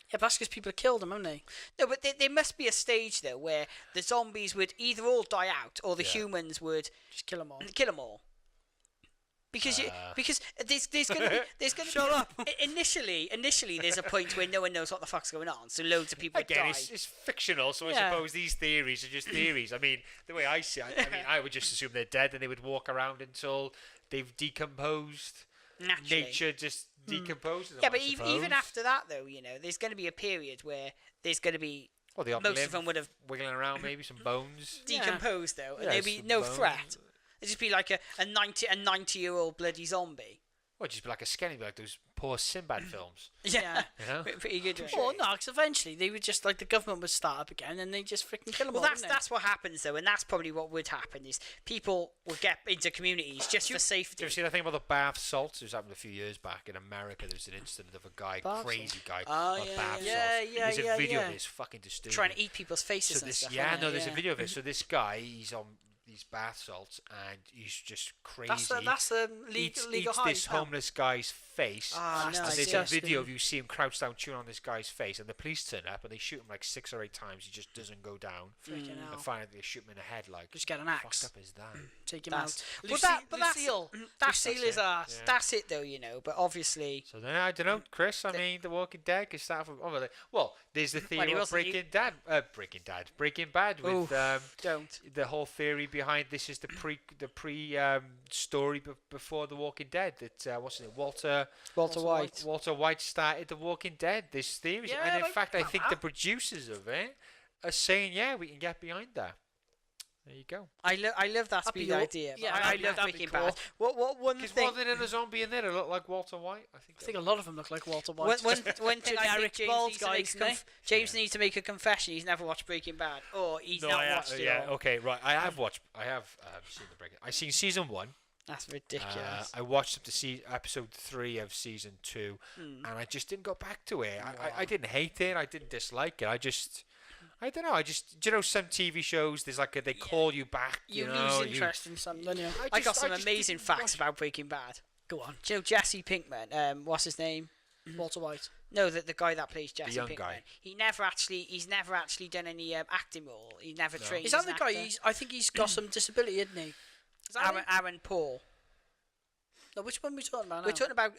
Yeah, but that's because people killed them, haven't they? No, but there must be a stage though where the zombies would either all die out or the Yeah. humans would Just kill them all. kill them all. Because there's gonna Shut up. Initially there's a point where no one knows what the fuck's going on, so loads of people Again, die. it's fictional, so I Yeah. suppose these theories are just theories. I mean, the way I see it, I would just assume they're dead and they would walk around until they've decomposed. Naturally. Nature just decomposes them, Yeah, I but even suppose. after that though, there's going to be a period where there's going to be Well, the most of them would have wiggling around, maybe some bones. decomposed though, and Yeah, there'd be some no bones. threat. It'd just be like a 90-year-old bloody zombie. Well, just be like a skinny, like those poor Sinbad films. Yeah. You know? Pretty good. Well, no, because eventually they would just, like, the government would start up again and they just freaking kill them Well, all, that's wouldn't they? that's what happens though, and that's probably what would happen is people would get into communities just for Did safety. you ever see that thing about the bath salts? It was happened a few years back in America. There was an incident of a guy, Bath crazy guy, Oh, on yeah, bath yeah. salts. Yeah, There's a yeah, video yeah. of this fucking disturbing. Trying to eat people's faces So and this, stuff. yeah, aren't no, they? there's a video of it. So this guy, he's on these bath salts and he's just crazy. That's the legal eats high. this homeless guy's face. Ah, That's no, and there's disgusting. a video of you see him crouched down chewing on this guy's face, and the police turn up and they shoot him like 6 or 8 times. He just doesn't go down. Freaking hell. And finally they shoot him in the head. Like, Just get an fucked axe. up is that? Take him That's- out. but that's Lucille. that's Lucille his ass. Yeah. That's it though, But obviously, So then I don't know, Chris. I mean, The Walking Dead could start from. Well, there's the Well, theory he of wasn't- Breaking Bad with don't. the whole theory behind this is the pre story before The Walking Dead. That what's his name, Walter White. Walter White started The Walking Dead. This theory, Yeah, and in like fact, I think the that. producers of it are saying, yeah, we can get behind that. There you go. I love that That'd speed be idea. yeah, I that'd love be Breaking cool. Bad. What one Because thing? wasn't there a zombie in there that looked like Walter White? I I think a lot of them look like Walter One, White. one thing I Generic think James bald needs to make guys, a James needs to make a confession. He's never watched Breaking Bad, or he's not watched it. Yeah, all. okay, right. I have seen the Breaking. I've seen season 1. That's ridiculous. I watched up to episode 3 of season 2, Hmm. and I just didn't go back to it. I didn't hate it. I didn't dislike it. I don't know. Some TV shows, there's like they call you back. you know, lose interest in something, don't you? I got some just amazing didn't facts watch- about Breaking Bad. Go on. Do you know Jesse Pinkman? What's his name? Walter White. No, the guy that plays Jesse young Pinkman. guy. He's never actually done any acting role. He never trained. Is as that an the guy? actor. I think he's got some disability, isn't he? Is that him? Aaron Paul. No, which one are we talking about now? We're talking about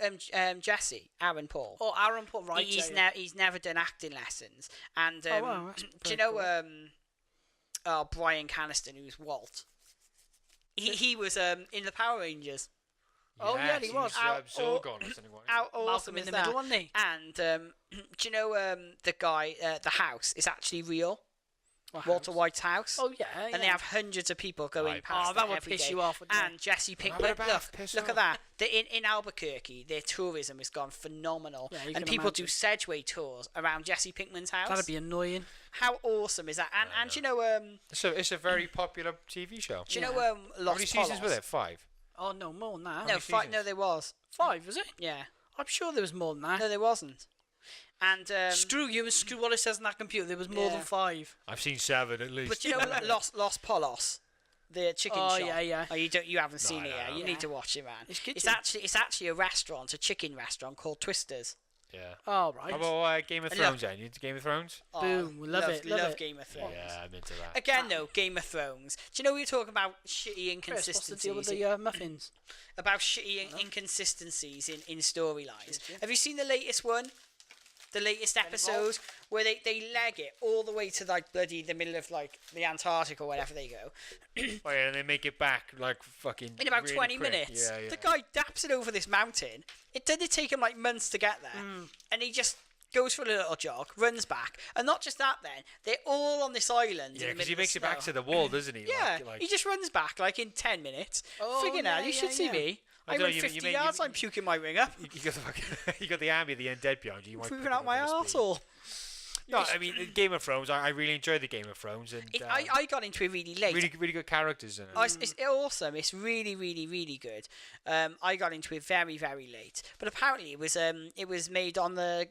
Jesse, Aaron Paul. Oh, Aaron Paul, right. He's never done acting lessons. And Oh, wow, that's do you pretty know Brian Caniston, who's Walt? He was in the Power Rangers. Oh, yeah, he was. Zorgon or something. wasn't he? How awesome Malcolm in is the that? middle, wasn't he? And do you know the guy, the house is actually real? Walter White's house. Oh yeah, And they have hundreds of people going Right. past. Oh, that it would every piss day. you off, wouldn't it? And Jesse Well, Pinkman. how about piss Look off? at that. In Albuquerque, their tourism has gone phenomenal, Yeah, you and can people do imagine. Segway tours around Jesse Pinkman's house. That'd be annoying. How awesome is that? And you know, It's a very popular TV show. do you know How Los many seasons Polos? were there? 5. Oh no, more than that. No, many 5. seasons? No, there was. 5 was it? Yeah. I'm sure there was more than that. No, there wasn't. And Screw you and screw what it says on that computer. There was more than Yeah. 5. I've seen 7 at least. but you know Los Polos, the chicken Oh, shop. yeah. Oh, you haven't seen it no, yet. no. You Yeah. need to watch it, man. It's good It's to- actually a restaurant, a chicken restaurant called Twisters. Yeah. Oh right. How about Game of I Thrones then? You into Game of Thrones? Boom, we love it, love it. Game of Thrones. Yeah, I'm into that. Again, though, Game of Thrones. Do you know we were talking about shitty Chris, what's the deal with inconsistencies? the muffins? About shitty inconsistencies in storylines. Have you seen the latest one? The latest episode where they leg it all the way to like bloody the middle of like the Antarctic or wherever they go Oh yeah, and they make it back like fucking in about really 20 quick. minutes. Yeah, yeah. The guy daps it over this mountain. It didn't take him like months to get there, and he just goes for a little jog, runs back, and not just that. Then they're all on this island. Yeah, because because he makes it back to the wall, doesn't he? Yeah, Like, he just runs back like in 10 minutes. Oh, Friggin' hell, yeah, you should yeah, see yeah. me. I I know, run you 50 mean- yards, I'm puking my ring up. you got the fucking, you got the army of the undead behind you. You might Pooping pick out up my a bit of speed. arsehole. No, I mean Game of Thrones. I really enjoyed the Game of Thrones, and I got into it really late. really good characters in it. It's awesome. It's really, really, really good. I got into it very, very late, but apparently it was made on the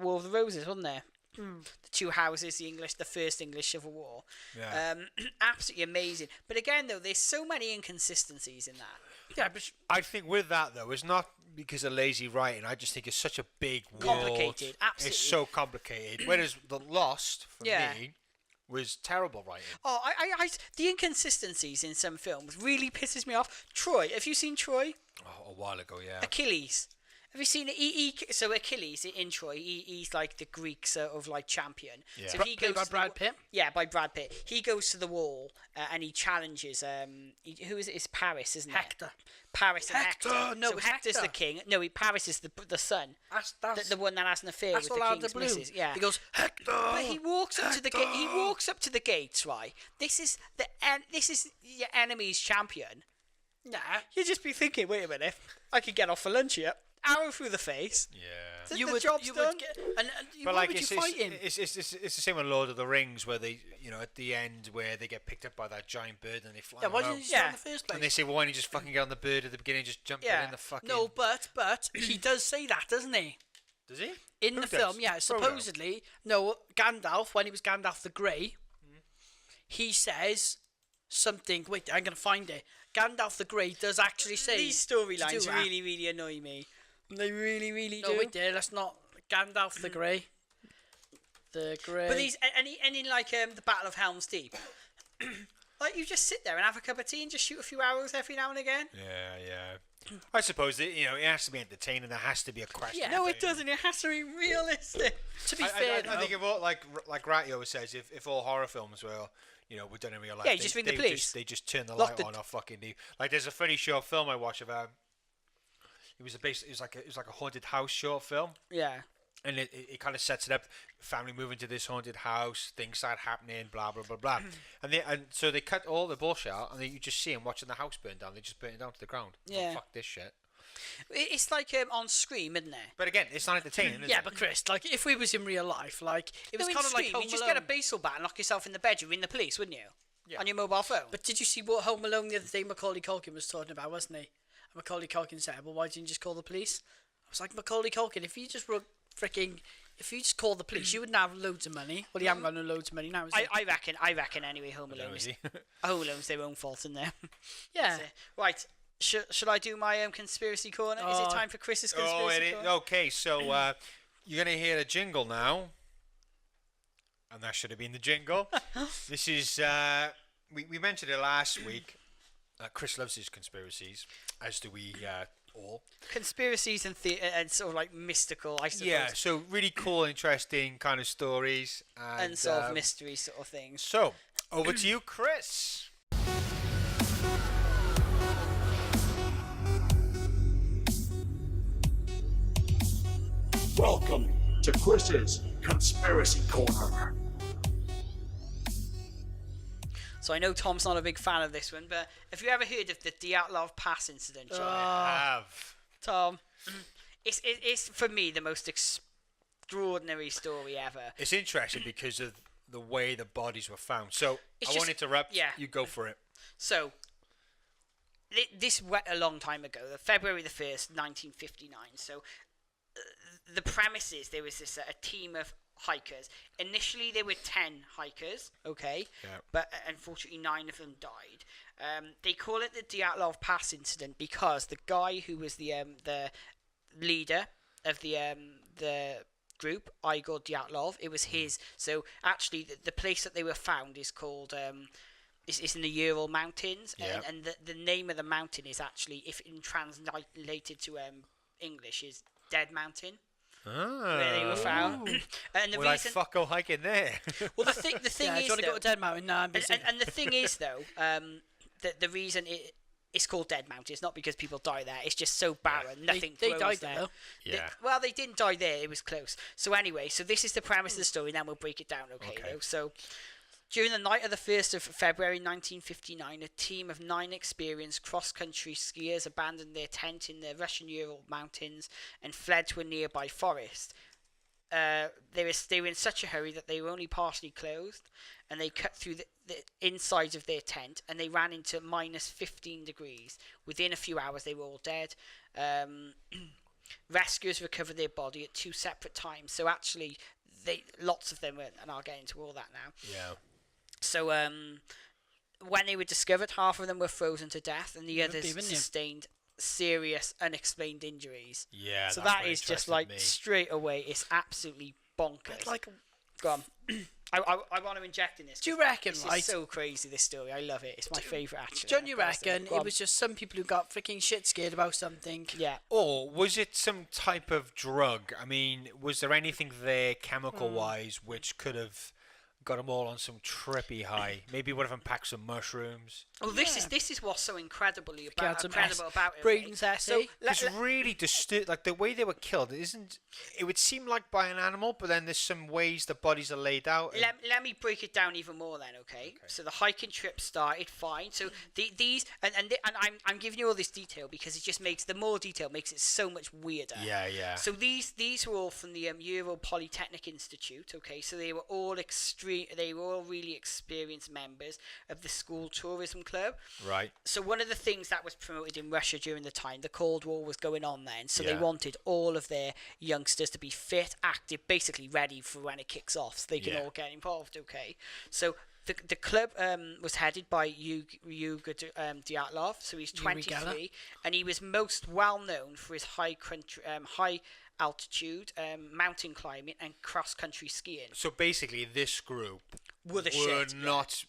War of the Roses, wasn't there? The two houses, the first English Civil War. Yeah. Absolutely amazing. But again, though, there's so many inconsistencies in that. Yeah, but I think with that though, it's not because of lazy writing. I just think it's such a big world. Complicated, absolutely. It's so complicated. Whereas the Lost for Yeah. me was terrible writing. Oh, the inconsistencies in some films really pisses me off. Troy, have you seen Troy? Oh, a while ago, yeah. Achilles. Have you seen it? So Achilles in Troy, he's like the Greek sort of like champion. Yeah. So he played by goes to Brad Pitt. Yeah, by Brad Pitt. He goes to the wall and he challenges. Who is it? It's Paris, isn't Hector. it? Paris and Hector, Hector. no, so it's Hector's the Hector. king. No, Paris is the son. That's The one that has an affair that's with all the out of king's the blue. missus. Yeah. He goes Hector. But he walks up to the gate. He walks up to the gates, right? This is your enemy's champion. Nah. You'd just be thinking, wait a minute, I could get off for lunch here. Arrow through the face. Yeah. The job's done. And But why like would it's, you fight him? it's the same with Lord of the Rings, where they, at the end where they get picked up by that giant bird and they fly. Yeah, why around. didn't you start Yeah. in the first place? And they say, well, why don't you just fucking get on the bird at the beginning and just jump Yeah. it in the fucking... No, but he does say that, doesn't he? Does he? In Who the does? film, yeah. Frodo? Supposedly, no. Gandalf, when he was Gandalf the Grey, he says something. Wait, I'm gonna find it. Gandalf the Grey does actually say These to do storylines that. really, really annoy me. They really, really No, do. wait there. Let's not. Gandalf the Grey. The Grey. But these, and in like the Battle of Helm's Deep, like you just sit there and have a cup of tea and just shoot a few arrows every now and again. Yeah. I suppose that, it has to be entertaining. There has to be a question. Yeah. No, it doesn't. It has to be realistic. to be I fair, I think about like Ratio says, if all horror films were were done in real life, Yeah, you just ring the police. They just turn the Lock light the- on or fucking leave. Like there's a funny short film I watched about. It was like a haunted house short film. Yeah. And it kind of sets it up. Family moving to this haunted house, things start happening, blah blah blah blah, and so they cut all the bullshit out, and then you just see them watching the house burn down. They just burn it down to the ground. Yeah. Oh, fuck this shit. It's like on Scream, isn't it? But again, it's not entertaining. Is yeah, it? but Chris, like if we was in real life, like it was No, in kind of like Scream, Home you just Alone. get a baseball bat and lock yourself in the bedroom in the police, wouldn't you? Yeah. On your mobile phone. But did you see what Home Alone the other day Macaulay Culkin was talking about, wasn't he? And Macaulay Culkin said, well, why didn't you just call the police? I was like, Macaulay Culkin, if you just call the police, you wouldn't have loads of money. Well, you haven't got no loads of money now, is it? I reckon anyway, Home Alone is Home Alone's their own fault in there. Yeah. That's it. Right. Should I do my conspiracy corner? Is it time for Chris's conspiracy Oh, it is. corner? Okay, so you're gonna hear a jingle now, and that should have been the jingle. This is we mentioned it last week. Chris loves his conspiracies, as do we all. Conspiracies and sort of like mystical, I suppose. Yeah, so really cool, interesting kind of stories and Unsolved mystery sort of things. So over to you, Chris. Welcome to Chris's Conspiracy Corner. So I know Tom's not a big fan of this one, but have you ever heard of the Dyatlov Pass incident, John? Have. Tom, it's for me the most extraordinary story ever. It's interesting because of the way the bodies were found. So It's I just- won't interrupt. yeah. You go for it. So this went a long time ago, February the 1st, 1959. So the premise is there was a team of hikers. Initially, there were 10 hikers, okay? Yeah. But unfortunately, 9 of them died. They call it the Dyatlov Pass incident because the guy who was the leader of the group, Igor Dyatlov, it was his. So actually, the place that they were found is called... It's in the Ural Mountains, Yeah. and the name of the mountain is actually, if in translated to English, is Dead Mountain, where they were found. And the Will I reason, go hiking there? well, the thing Yeah, do is, you want to go to though, Dead Mountain? Nah, I'm busy. and the thing is, though, the reason it's called Dead Mountain is not because people die there. It's just so barren, nothing they grows died there. there, though. Yeah. Well, they didn't die there. It was close. So anyway, so this is the premise of the story. Then we'll break it down, okay? Okay. Though? So during the night of the 1st of February 1959, a team of 9 experienced cross-country skiers abandoned their tent in the Russian Ural Mountains and fled to a nearby forest. They were in such a hurry that they were only partially clothed, and they cut through the inside of their tent, and they ran into minus 15 degrees. Within a few hours, they were all dead. Rescuers recovered their body at 2 separate times. So actually, lots of them were, and I'll get into all that now. Yeah. So when they were discovered, half of them were frozen to death, and the others even, yeah. sustained serious unexplained injuries. Yeah. So that's that what is just interested like me. straight away, it's absolutely bonkers. Like, Go on. I want to inject in this. do you reckon, This right? is so crazy, this story. I love it. It's my favourite, actually. Don't you personally. reckon Go on. it was just some people who got freaking shit scared about something? Yeah. Or was it some type of drug? I mean, was there anything there chemical-wise which could have got them all on some trippy high? Maybe one of them packed some mushrooms. Well, this is what's so incredibly Got some incredible about it. Braden's okay? essay. It's really like the way they were killed. It would seem like by an animal, but then there's some ways the bodies are laid out. and- Let me break it down even more then, okay? So the hiking trip started fine. So these and I'm giving you all this detail because it just makes the more detail makes it so much weirder. Yeah. So these were all from the Ural Polytechnic Institute, okay? So they were all really experienced members of the school tourism club. Right. So one of the things that was promoted in Russia during the time, the Cold War was going on then, so they Yeah. wanted all of their youngsters to be fit, active, basically ready for when it kicks off, so they can Yeah. all get involved, okay? So the club was headed by Yuri Dyatlov, so he's 23, and he was most well known for his high altitude mountain climbing and cross-country skiing. So basically, this group Were the were shit, yeah. not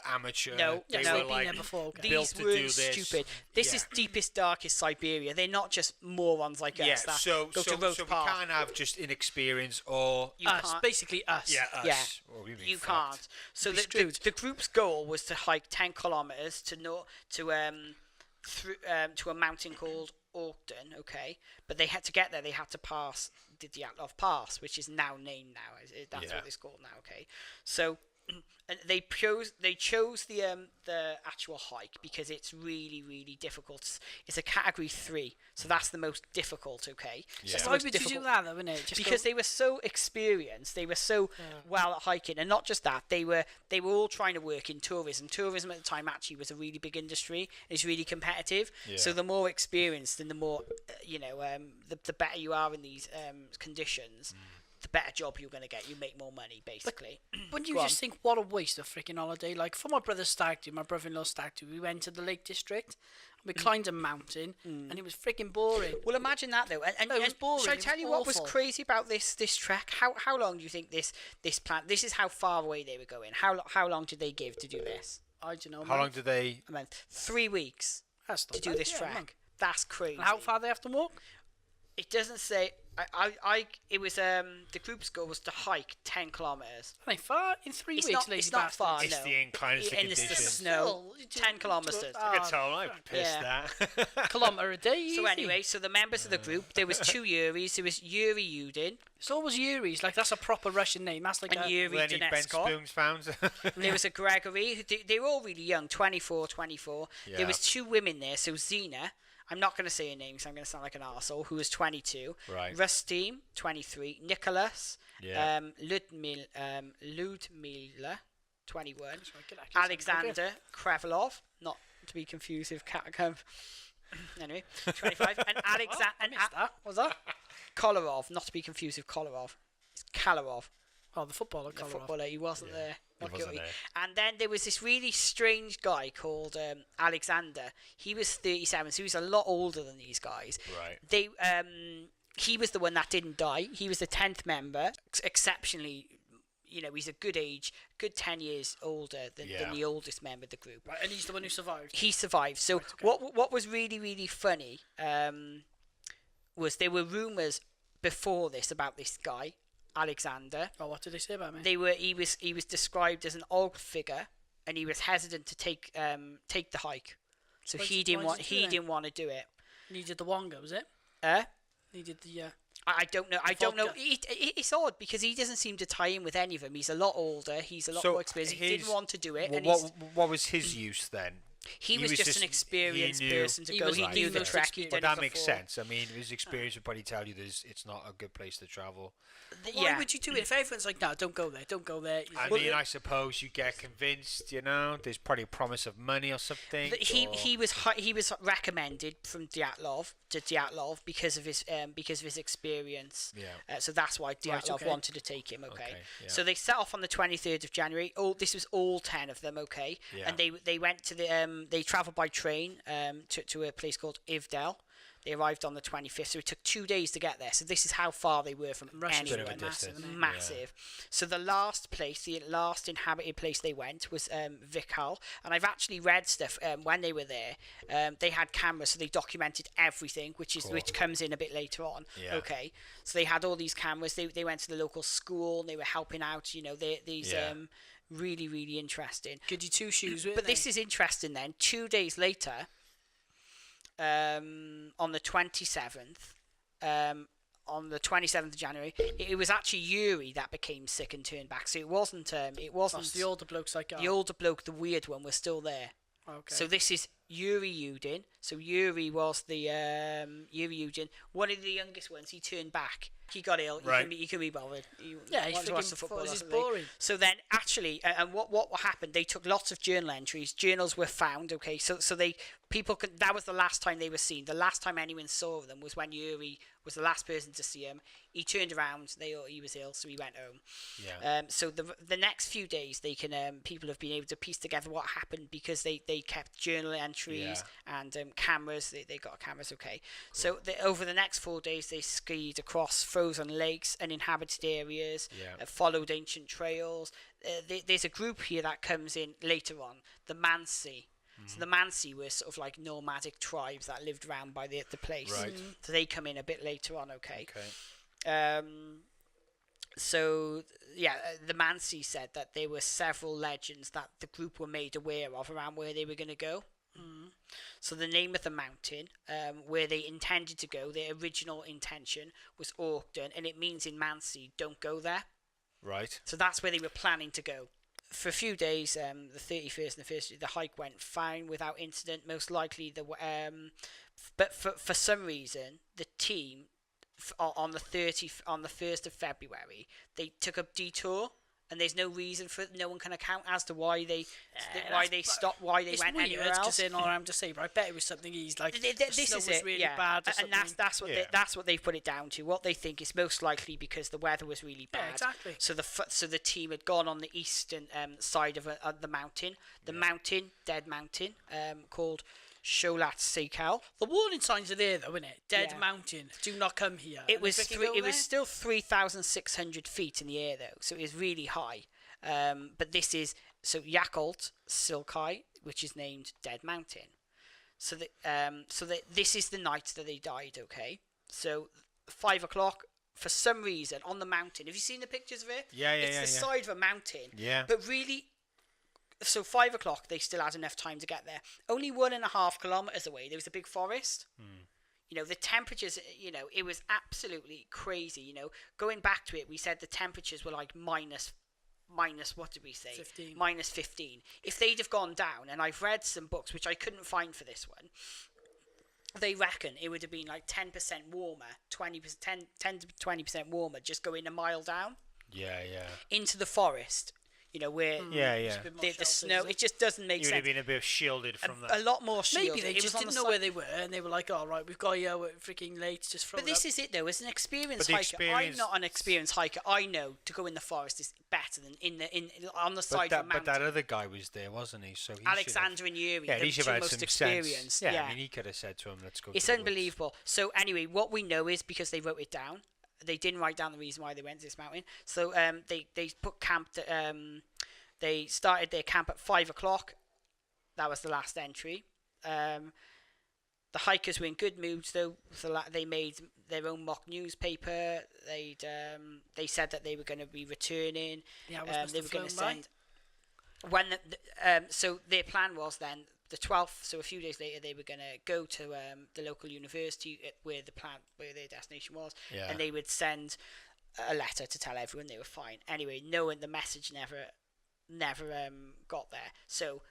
amateur. No, they no. were They've been like there before, okay. built These to were do this. stupid. This is deepest, darkest Siberia. They're not just morons like Yeah. us that So go to Roast we Park. can't have just inexperience or You Us, can't. basically us. us. Yeah. Well, we've been You fucked. can't. So Be the screwed. group's goal was to hike 10 kilometers to a mountain called Ogden. Okay, but they had to get there. They had to pass the Dyatlov Pass, which is now named now. That's Yeah. what it's called now. Okay, so. And they chose the actual hike because it's really, really difficult. It's a category 3, so that's the most difficult. Okay, Yeah. That's the Why most would you do difficult- that, though, innit? Just because go, they were so experienced, they were so well at hiking, and not just that, they were all trying to work in tourism. Tourism at the time actually was a really big industry. It's really competitive. Yeah. So the more experienced and the more the better you are in these conditions, the better job you're going to get. You make more money, basically. wouldn't you Go just think, what a waste of freaking holiday? Like, for my brother's stag do, my brother-in-law's stag do, we went to the Lake District, we climbed a mountain, and it was freaking boring. Well, imagine that though, and No, it was boring, Shall I it tell was you what was awful. crazy about this trek? How long do you think this plan? This is how far away they were going. How long did they give to do this? I don't know. How long did they? I mean, 3 weeks That's to do this trek. That's crazy. And how far they have to walk? It doesn't say. It was the group's goal was to hike 10 kilometers. Ain't far in 3 It's weeks, not. lazy It's not bastard. far. It's no. the incline, it's the And it's the conditions. snow. Still, 10 kilometers. I could tell I'm pissed that. Kilometre a day. So easy. anyway, so the members of the group, there was 2 Yuris. There was Yuri Yudin It's always Yuri's. Like, that's a proper Russian name. That's like and a... Yuri Lenny Ben Donetskov. Spoons found. There was a Gregory. They were all really young, 24. Yeah. There was 2 women there. So Zena, I'm not going to say her name because I'm going to sound like an arsehole, who was 22. Right. Rustim, 23. Nicholas. Yeah. Ludmila, 21. Good accent. Alexander Krevalov, not to be confused with anyway, 25. And Alexander I missed that. What's that? Kolarov, not to be confused with Kolarov. It's Kalarov, Oh, the footballer. the footballer. He wasn't there. Not wasn't guilty. there. And then there was this really strange guy called Alexander. He was 37, so he was a lot older than these guys. Right. He was the one that didn't die. He was the 10th member, exceptionally. He's a good age, good 10 years older than the oldest member of the group. Right, and he's the one who survived. He survived. So Right, okay. what was really, really funny was there were rumours before this about this guy, Alexander. Oh, what did they say about me? He was described as an old figure, and he was hesitant to take the hike. So Why he did he didn't want to do it. Needed the Wonga, was it? Needed the... I don't know. I don't know. vodka. It's odd because he doesn't seem to tie in with any of them. He's a lot older. He's a lot So more experienced. He didn't want to do it. And What was his use then? he was just an experienced he knew- person to He go. was He like knew the the most track. He'd experienced. done But it that makes before. sense. I mean, his experience would probably tell you it's not a good place to travel. Why Yeah. would you do it if everyone's like, no, don't go there, don't go there? I mean, I suppose you get convinced. There's probably a promise of money or something. He was recommended from Dyatlov to Dyatlov because of his experience. Yeah. So that's why Dyatlov okay. wanted to take him. Okay. yeah. So they set off on the 23rd of January. This was all 10 of them. Okay. Yeah. And they went to they travelled by train to a place called Ivdel. They arrived on the 25th, so it took 2 days to get there. So this is how far they were from Russia's anywhere. a bit of a distance. Massive. So the last inhabited place they went was Vikal. And I've actually read stuff when they were there. They had cameras, so they documented everything, which comes in a bit later on. Yeah. Okay. So they had all these cameras. They went to the local school. And they were helping out. These really, really interesting. Goody two shoes, But this is interesting then. 2 days later, on the 27th, on the 27th of January, it was actually Yuri that became sick and turned back. So it wasn't That's the older bloke's like, the older bloke, the weird one, was still there. Okay. So this is Yuri Yudin. So Yuri was the Yuri Yudin, one of the youngest ones. He turned back. He got ill. Right. He can be bothered. He Yeah, he's wanted to watch the freaking football. thought or this is something. boring. So then, actually, and what happened? They took lots of journal entries. Journals were found. Okay, so that was the last time they were seen. The last time anyone saw them was when Yuri was the last person to see him. He turned around. He was ill, so he went home. Yeah. So the next few days, they can people have been able to piece together what happened because they kept journal entries and cameras. They got cameras. Okay. Cool. So over the next 4 days, they skied across frozen lakes and inhabited areas. Followed ancient trails. There's a group here that comes in later on, the Mansi. So the Mansi were sort of like nomadic tribes that lived around by the place. Right. So they come in a bit later on. Okay. Okay. So the Mansi said that there were several legends that the group were made aware of around where they were going to go. So the name of the mountain where they intended to go, their original intention was Orkden, and it means in Mansi, don't go there. Right. So that's where they were planning to go. For a few days, the 31st and the 1st, the hike went fine without incident. Most likely, but for some reason, the team on the 1st of February, they took a detour. And there's no reason for it. No one can account as to why they stopped, why they went anywhere else. It's saying all around to say, but I bet it was something he's like. This snow is was it, really bad, or and that's what that's what they've put it down to. What they think is most likely because the weather was really bad. Yeah, exactly. So the team had gone on the eastern side of the mountain, dead mountain, called Sholat Seikal. The warning signs are there, though, isn't it? Dead Yeah. mountain. Do not come here. It And was they freaking go it was there? still 3,600 feet in the air though, so it was really high. But this is Yakult Silkai, which is named Dead Mountain. So this is the night that they died. Okay, so 5 o'clock. For some reason, on the mountain. Have you seen the pictures of it? It's the side of a mountain. Yeah. But really, so 5 o'clock, they still had enough time to get there. Only 1.5 kilometers away, there was a big forest. You know, the temperatures, you know, it was absolutely crazy. You know, going back to it, we said the temperatures were like minus, what did we say? 15. Minus 15. If they'd have gone down, and I've read some books, which I couldn't find for this one, they reckon it would have been like 10% warmer, 10 to 20% warmer, just going a mile down Yeah. into the forest. You know, where the snow, it just doesn't make You would have sense. been a bit shielded from A that. lot more shielded. Maybe they It just was on didn't the know side- where they were, and they were like, "All right, we've got you. We're freaking late. Just throw But it this up." is it though. As an experienced But the hiker, I'm not an experienced hiker. I know to go in the forest is better than on the side of a mountain. But that other guy was there, wasn't he? So he Alexander and Yuri, yeah, the he should two have had most some experienced. sense. Yeah, I mean, he could have said to him, "Let's go." It's to the woods." unbelievable. So anyway, what we know is because they wrote it down. They didn't write down the reason why they went to this mountain. So they put camp. They started their camp at 5 o'clock. That was the last entry. The hikers were in good moods though. So they made their own mock newspaper. They said that they were going to be returning. Yeah, They were going to send. So their plan was then the 12th. So a few days later, they were going to go to the local university where their destination was, and they would send a letter to tell everyone they were fine. Anyway, knowing the message never got there. So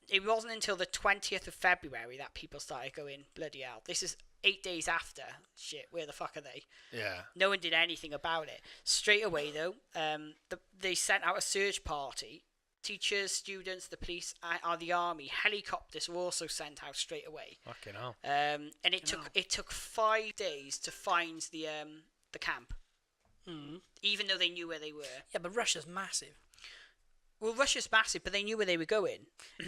it wasn't until the 20th of February that people started going, bloody hell, this is 8 days after. Shit, where the fuck are they? Yeah. No one did anything about it. Straight away, though, they sent out a search party. Teachers, students, the police, the army, helicopters were also sent out straight away. Fucking hell. And it took 5 days to find the camp, even though they knew where they were. Yeah, but Russia's massive. Well, Russia's massive, but they knew where they were going.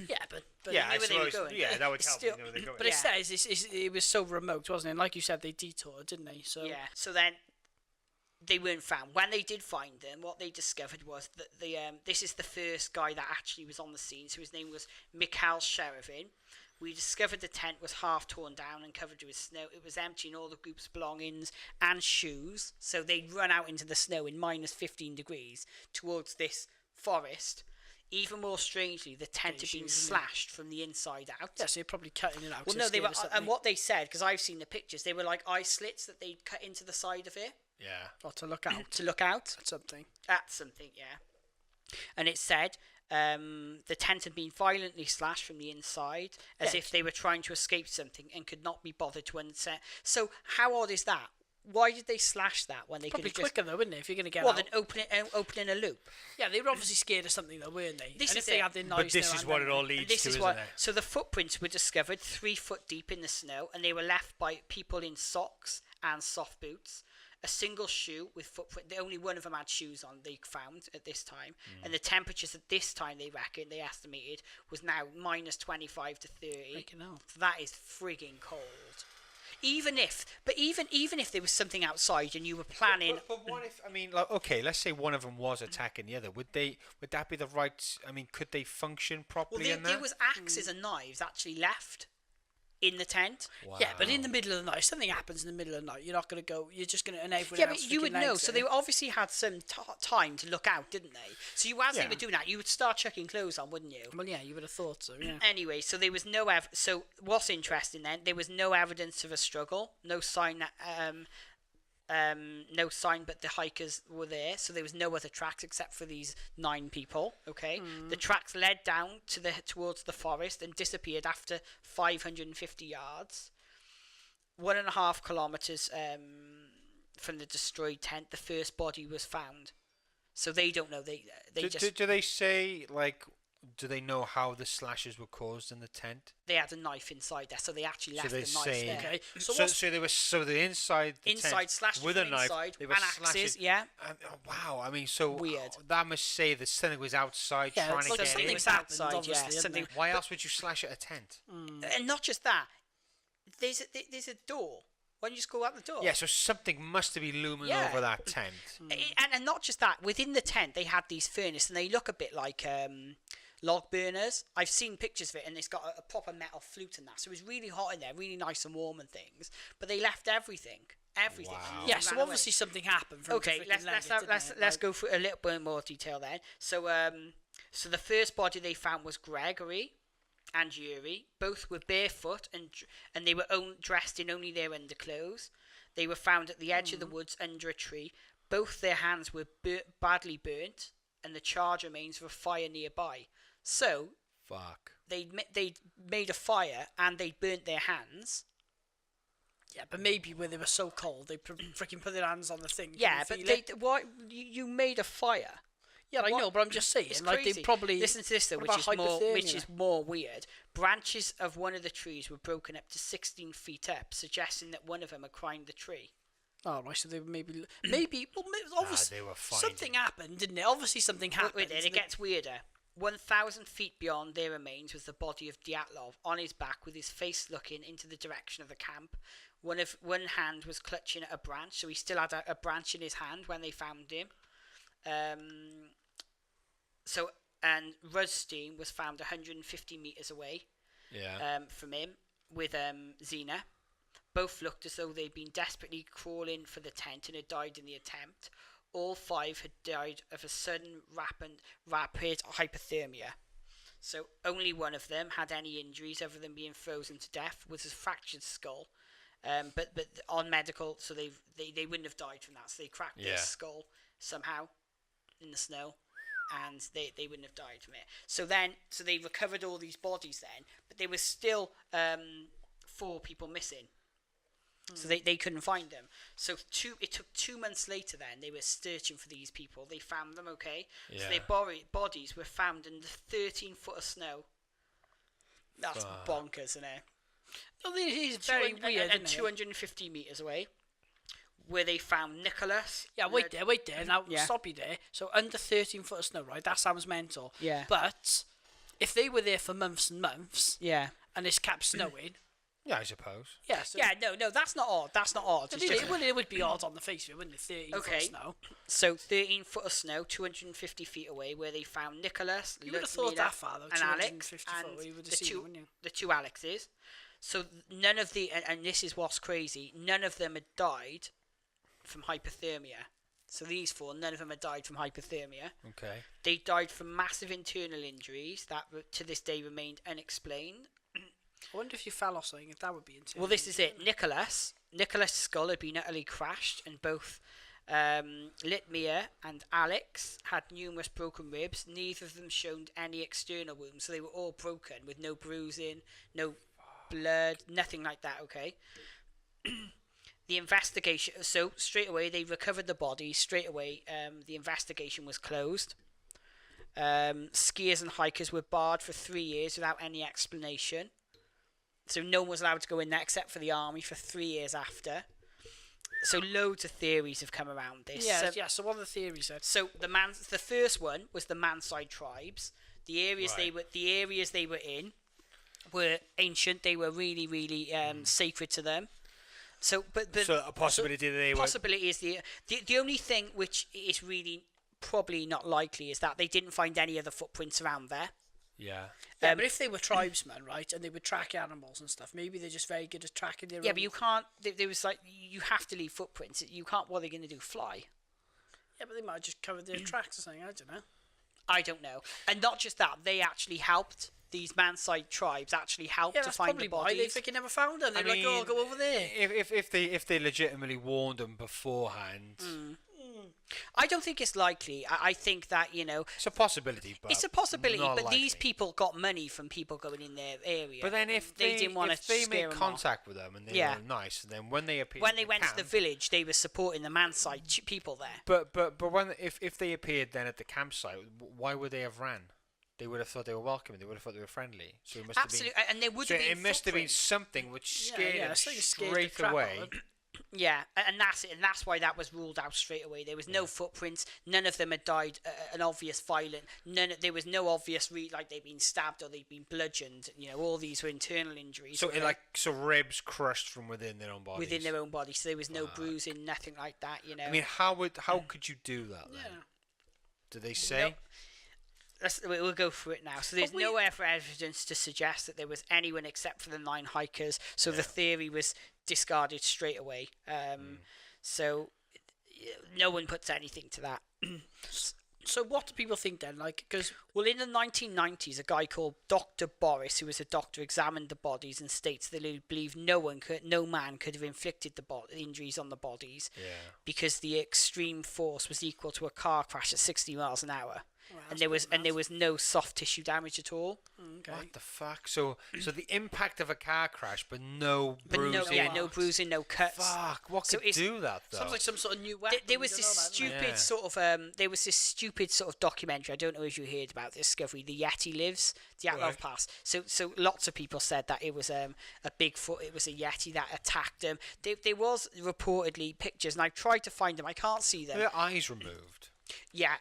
Yeah, but Yeah, they I knew where they were suppose. going. Yeah, that would It's help. still- You know where they're going. but Yeah. it says it was so remote, wasn't it? And like you said, they detoured, didn't they? So Yeah. So then they weren't found. When they did find them, what they discovered was that this is the first guy that actually was on the scene. So his name was Mikhail Sherevin. We discovered the tent was half torn down and covered with snow. It was emptying all the group's belongings and shoes. So they'd run out into the snow in minus 15 degrees towards this forest. Even more strangely, the tent had been slashed from the inside out. yeah, so you're probably cutting it out. Well, to no, they scare were, us up, and mate. what they said, because I've seen the pictures, they were like eye slits that they'd cut into the side of it Yeah. Or to look out to look out at something. at something, yeah. And it said the tent had been violently slashed from the inside, as Yeah. if they were trying to escape something and could not be bothered to unset. So how odd is that? Why did they slash that when they could Probably have just... quicker though, wouldn't it? If you're going to get Well, out. then opening a loop. Yeah, they were obviously scared of something though, weren't they? This and is if they it. had their But knives this in is their what hand, it all And leads this to, is isn't what. it? So the footprints were discovered 3 foot deep in the snow, and they were left by people in socks and soft boots. A single shoe with footprint. The only one of them had shoes on. They found at this time, and the temperatures at this time they estimated was now minus 25 to 30. Freaking hell. So that is frigging cold. Even if there was something outside and you were planning. But what if? I mean, like, okay, let's say one of them was attacking the other. Would that be the right? I mean, could they function Well, properly in there that? was axes and knives actually left in the tent. Yeah, but in the middle of the night, if something happens in the middle of the night, you're not going to go. You're just going to enable. Yeah, but you would know. So they obviously had some time to look out, didn't they? So as they were doing that, you would start chucking clothes on, wouldn't you? Well, yeah, you would have thought so. Yeah. Anyway, so there was no so what's interesting then? There was no evidence of a struggle, no sign that no sign, but the hikers were there. So there was no other tracks except for these 9 people. Okay, the tracks led down towards the forest and disappeared after 550 yards. 1.5 kilometers from the destroyed tent, the first body was found. So they don't know. They just do they say, like, do they know how the slashes were caused in the tent? they had a knife inside there, so they actually left So the they knife say, there. Okay. So they were the inside the Inside tent slashed with from a knife. inside They were and axes, slashing. yeah. Oh, wow, I mean, so Weird. that must say that something was outside Yeah, trying it's to like get something in. was happened, outside, obviously, yeah, isn't something- there? Why else would you slash at a tent? And not just that, there's a door. Why don't you just go out the door? Yeah, so something must have been looming Yeah. over that tent. And not just that, within the tent they had these furnaces, and they look a bit like log burners. I've seen pictures of it, and it's got a proper metal flute and that, so it was really hot in there, really nice and warm and things. But they left everything everything. Wow. And Yeah, he so ran away. obviously something happened. From Okay, let's go through a little bit more detail then. So so the first body they found was Gregory and Yuri. Both were barefoot and they were dressed in only their underclothes. They were found at the edge of the woods under a tree. Both their hands were badly burnt, and the charred remains of a fire nearby. So Fuck. they made a fire and they burnt their hands. Yeah, but maybe when they were so cold, they freaking put their hands on the thing. Yeah, but couldn't feel it. why you made a fire? Yeah, I know, but I'm just saying, It's like crazy. they probably Listen to this though, what which about is hypothermia? more weird. Branches of one of the trees were broken up to 16 feet up, suggesting that one of them had climbed the tree. Oh, right, so they were maybe, obviously, they were fine, something didn't happened, didn't it? Obviously something happened. Wait, then it gets weirder. 1,000 feet beyond their remains was the body of Dyatlov on his back, with his face looking into the direction of the camp. One hand was clutching at a branch, so he still had a branch in his hand when they found him. And Rustin was found 150 meters away from him with Zena. Both looked as though they'd been desperately crawling for the tent and had died in the attempt. All 5 had died of a sudden rapid hypothermia. So only one of them had any injuries other than being frozen to death, was a fractured skull. But on medical, so they wouldn't have died from that. So they cracked their skull somehow in the snow, and they wouldn't have died from it. So they recovered all these bodies then, but there was still 4 people missing. So they couldn't find them. So it took 2 months later then, they were searching for these people. They found them, okay? Yeah. So their bodies were found in the 13 foot of snow. That's bonkers, isn't it? No, it is very weird, And isn't it? 250 metres away, where they found Nicholas. Yeah, wait there. Now, Yeah. stop you there. So, under 13 foot of snow, right? That sounds mental. Yeah. But, if they were there for months and months, Yeah. and it's kept snowing, Yeah, I suppose. yeah, so Yeah, no, that's not odd. That's not odd. It's just- it would be odd on the face of it, wouldn't it? 13 foot Okay. of snow. So 13 foot of snow, 250 feet away, where they found Nicholas, You would have thought that far, though, and Alex, 250 and foot, you would have the seen two, it, wouldn't you? the 2 Alexes. So none of the, and this is what's crazy, none of them had died from hypothermia. So these 4, none of them had died from hypothermia. Okay. They died from massive internal injuries that to this day remained unexplained. I wonder if you fell off something, if that would be interesting. Well, this is it. Nicholas' skull had been utterly crashed, and both Litmia and Alex had numerous broken ribs. Neither of them showed any external wounds, so they were all broken with no bruising, no blood, nothing like that. Okay. The investigation. So straight away they recovered the bodies. Straight away, the investigation was closed. Skiers and hikers were barred for 3 years without any explanation. So no one was allowed to go in there except for the army for 3 years after. So loads of theories have come around this. So what are the theories then? So the first one was the Manside tribes. The areas they were in were ancient. They were really, really sacred to them. So, but So a possibility that they were. possibility is the only thing which is really probably not likely is that they didn't find any other footprints around there. Yeah. Yeah, but if they were tribesmen, right, and they would track animals and stuff, maybe they're just very good at tracking their Yeah, own. but you can't. There was like you have to leave footprints. You can't. What are they going to do? Fly? Yeah, but they might have just covered their tracks or something, I don't know. I don't know. And not just that, they actually helped. These Manside tribes actually helped Yeah, to that's find probably the why they bodies. freaking never found them. They're like, oh, go over there. If they legitimately warned them beforehand, I don't think it's likely. I think that, you know, it's a possibility. But it's a possibility. not But these likely. people got money from people going in their area. But then if they didn't want to they scare made 'em off. contact with them and they Yeah. were nice, and then when they appeared, When in they went to the camp- village, they were supporting the Manside people there. But when if they appeared then at the campsite, why would they have ran? They would have thought they were welcoming. They would have thought they were friendly. So it must Absolutely, have been. and there would So have been it must have been footprints. something which scared them something scared the straight crap out away. of them. Yeah, and that's it, and that's why that was ruled out straight away. There was no footprints. None of them had died an obvious violent. There was no obvious like they'd been stabbed or they'd been bludgeoned. You know, all these were internal injuries. So okay, so ribs crushed from within their own bodies. within their own body. So there was no bruising, nothing like that. You know. I mean, how could you do that then? Yeah. Did they say? we'll go through it now. So there's no evidence to suggest that there was anyone except for the 9 hikers. So the theory was discarded straight away. So no one puts anything to that. So what do people think then? Like, because Well, in the 1990s, a guy called Dr. Boris, who was a doctor, examined the bodies and states that he believed no man could have inflicted the injuries on the bodies because the extreme force was equal to a car crash at 60 miles an hour. And there was no soft tissue damage at all. okay. What the fuck? So the impact of a car crash, but no bruising. No bruising, no cuts. Fuck! What could do that though? Sounds like some sort of new weapon. There was we this don't know about, Yeah. stupid sort of documentary. I don't know if you heard about the discovery. The Yeti lives, Dyatlov Right. Pass. So lots of people said that it was a Bigfoot. It was a Yeti that attacked them. There was reportedly pictures, and I tried to find them. I can't see them. Their eyes removed. Yeah.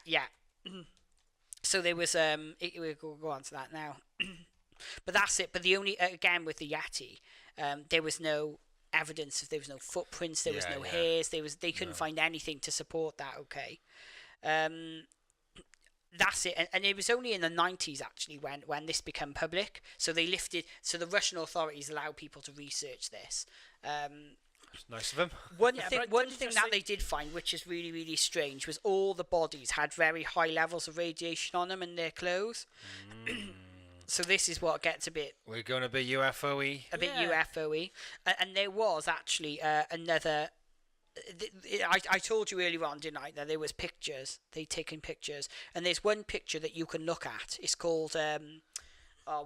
So there was we'll go on to that now. But that's it. But the only again with the Yeti, there was no evidence. There was no footprints. There was no hairs. They couldn't find anything to support that. Okay. That's it, and it was only in the 90s actually when this became public. So they lifted. So the Russian authorities allowed people to research this. It's nice of them. One Yeah, thing but one don't you thing just that think- they did find, which is really, really strange, was all the bodies had very high levels of radiation on them in their clothes. So this is what gets a bit We're gonna be UFO-y. UFO-y. And there was actually another. I told you earlier on, didn't I, that there was pictures. They'd taken pictures, and there's one picture that you can look at. It's called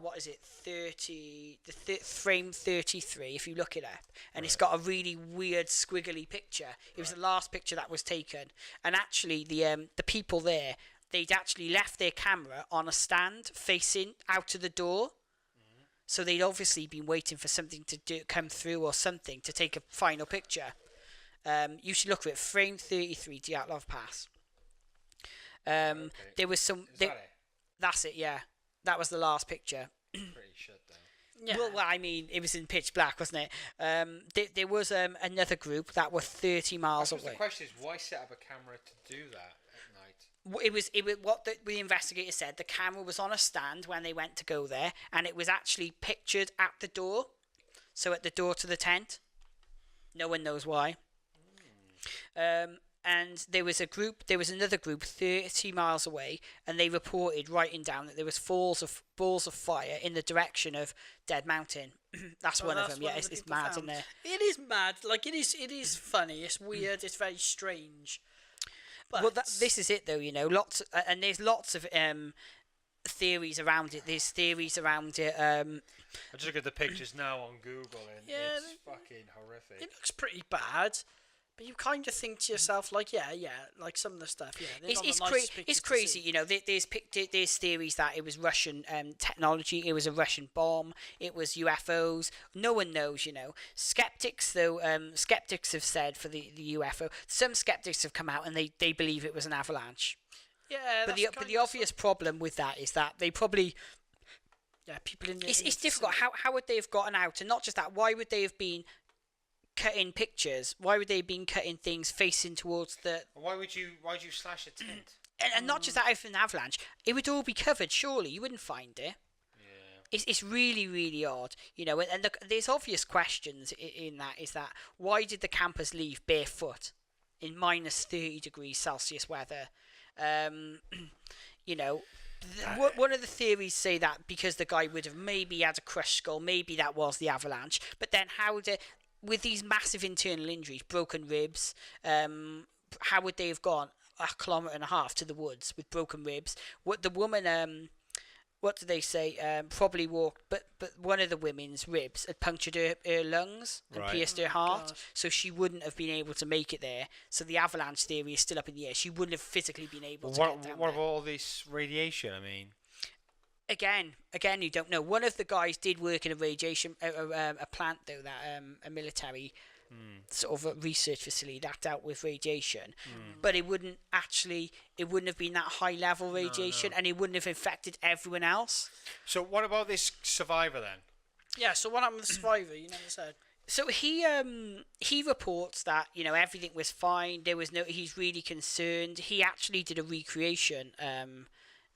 what is it? Frame 33. If you look it up, and it's got a really weird squiggly picture. It was the last picture that was taken, and actually the people there, they'd actually left their camera on a stand facing out of the door. So they'd obviously been waiting for something to come through or something to take a final picture. You should look for it. Frame 33, Dyatlov Pass. There was some. Is that it? That's it. Yeah, that was the last picture. Pretty shut down. Yeah. Well, I mean, it was in pitch black, wasn't it? There was another group that were 30 miles The away. question is, why set up a camera to do that at night? It was what the investigator said. The camera was on a stand when they went to go there, and it was actually pictured at the door. So at the door to the tent. No one knows why. And there was another group 30 miles away, and they reported writing down that there was balls of fire in the direction of Dead Mountain. That's one of them. Yeah, it's people mad found. in there. It is mad. Like it is funny. It's weird. It's very strange. But Well, this is it though. And there's lots of theories around it. There's theories around it. I just look at the pictures now on Google, and Yeah, it's fucking horrific. it looks pretty bad. But you kind of think to yourself, like, like some of the stuff, they're not the nicest pictures It's to crazy, see. There's theories that it was Russian technology, it was a Russian bomb, it was UFOs. No one knows, Skeptics, though, skeptics have said for the UFO. Some skeptics have come out and they believe it was an avalanche. Yeah, But that's the obvious problem with that is that they probably. people in the. It's difficult. How would they have gotten out? And not just that. Why would they have been cutting pictures? Why would they have been cutting things facing towards the? Why would you slash a tent? And not just that, if an avalanche, it would all be covered. Surely you wouldn't find it. Yeah. It's really, really odd, And look, there's obvious questions in that. Is that why did the campers leave barefoot in minus 30 degrees Celsius weather? One of the theories say that because the guy would have maybe had a crushed skull, maybe that was the avalanche. But then with these massive internal injuries, broken ribs, how would they have gone 1.5 kilometers to the woods with broken ribs? What the woman, what do they say? Probably walked, but one of the women's ribs had punctured her lungs and Right. pierced her heart, God. so she wouldn't have been able to make it there. So the avalanche theory is still up in the air. She wouldn't have physically been able to get down What there. about all this radiation? I mean, Again, you don't know. One of the guys did work in a radiation a plant though, that a military sort of a research facility that dealt with radiation, but it wouldn't have been that high level radiation, and it wouldn't have infected everyone else. so what about this survivor then? Yeah, so what happened with the survivor? You never said. So he reports that everything was fine. He's really concerned. He actually did a recreation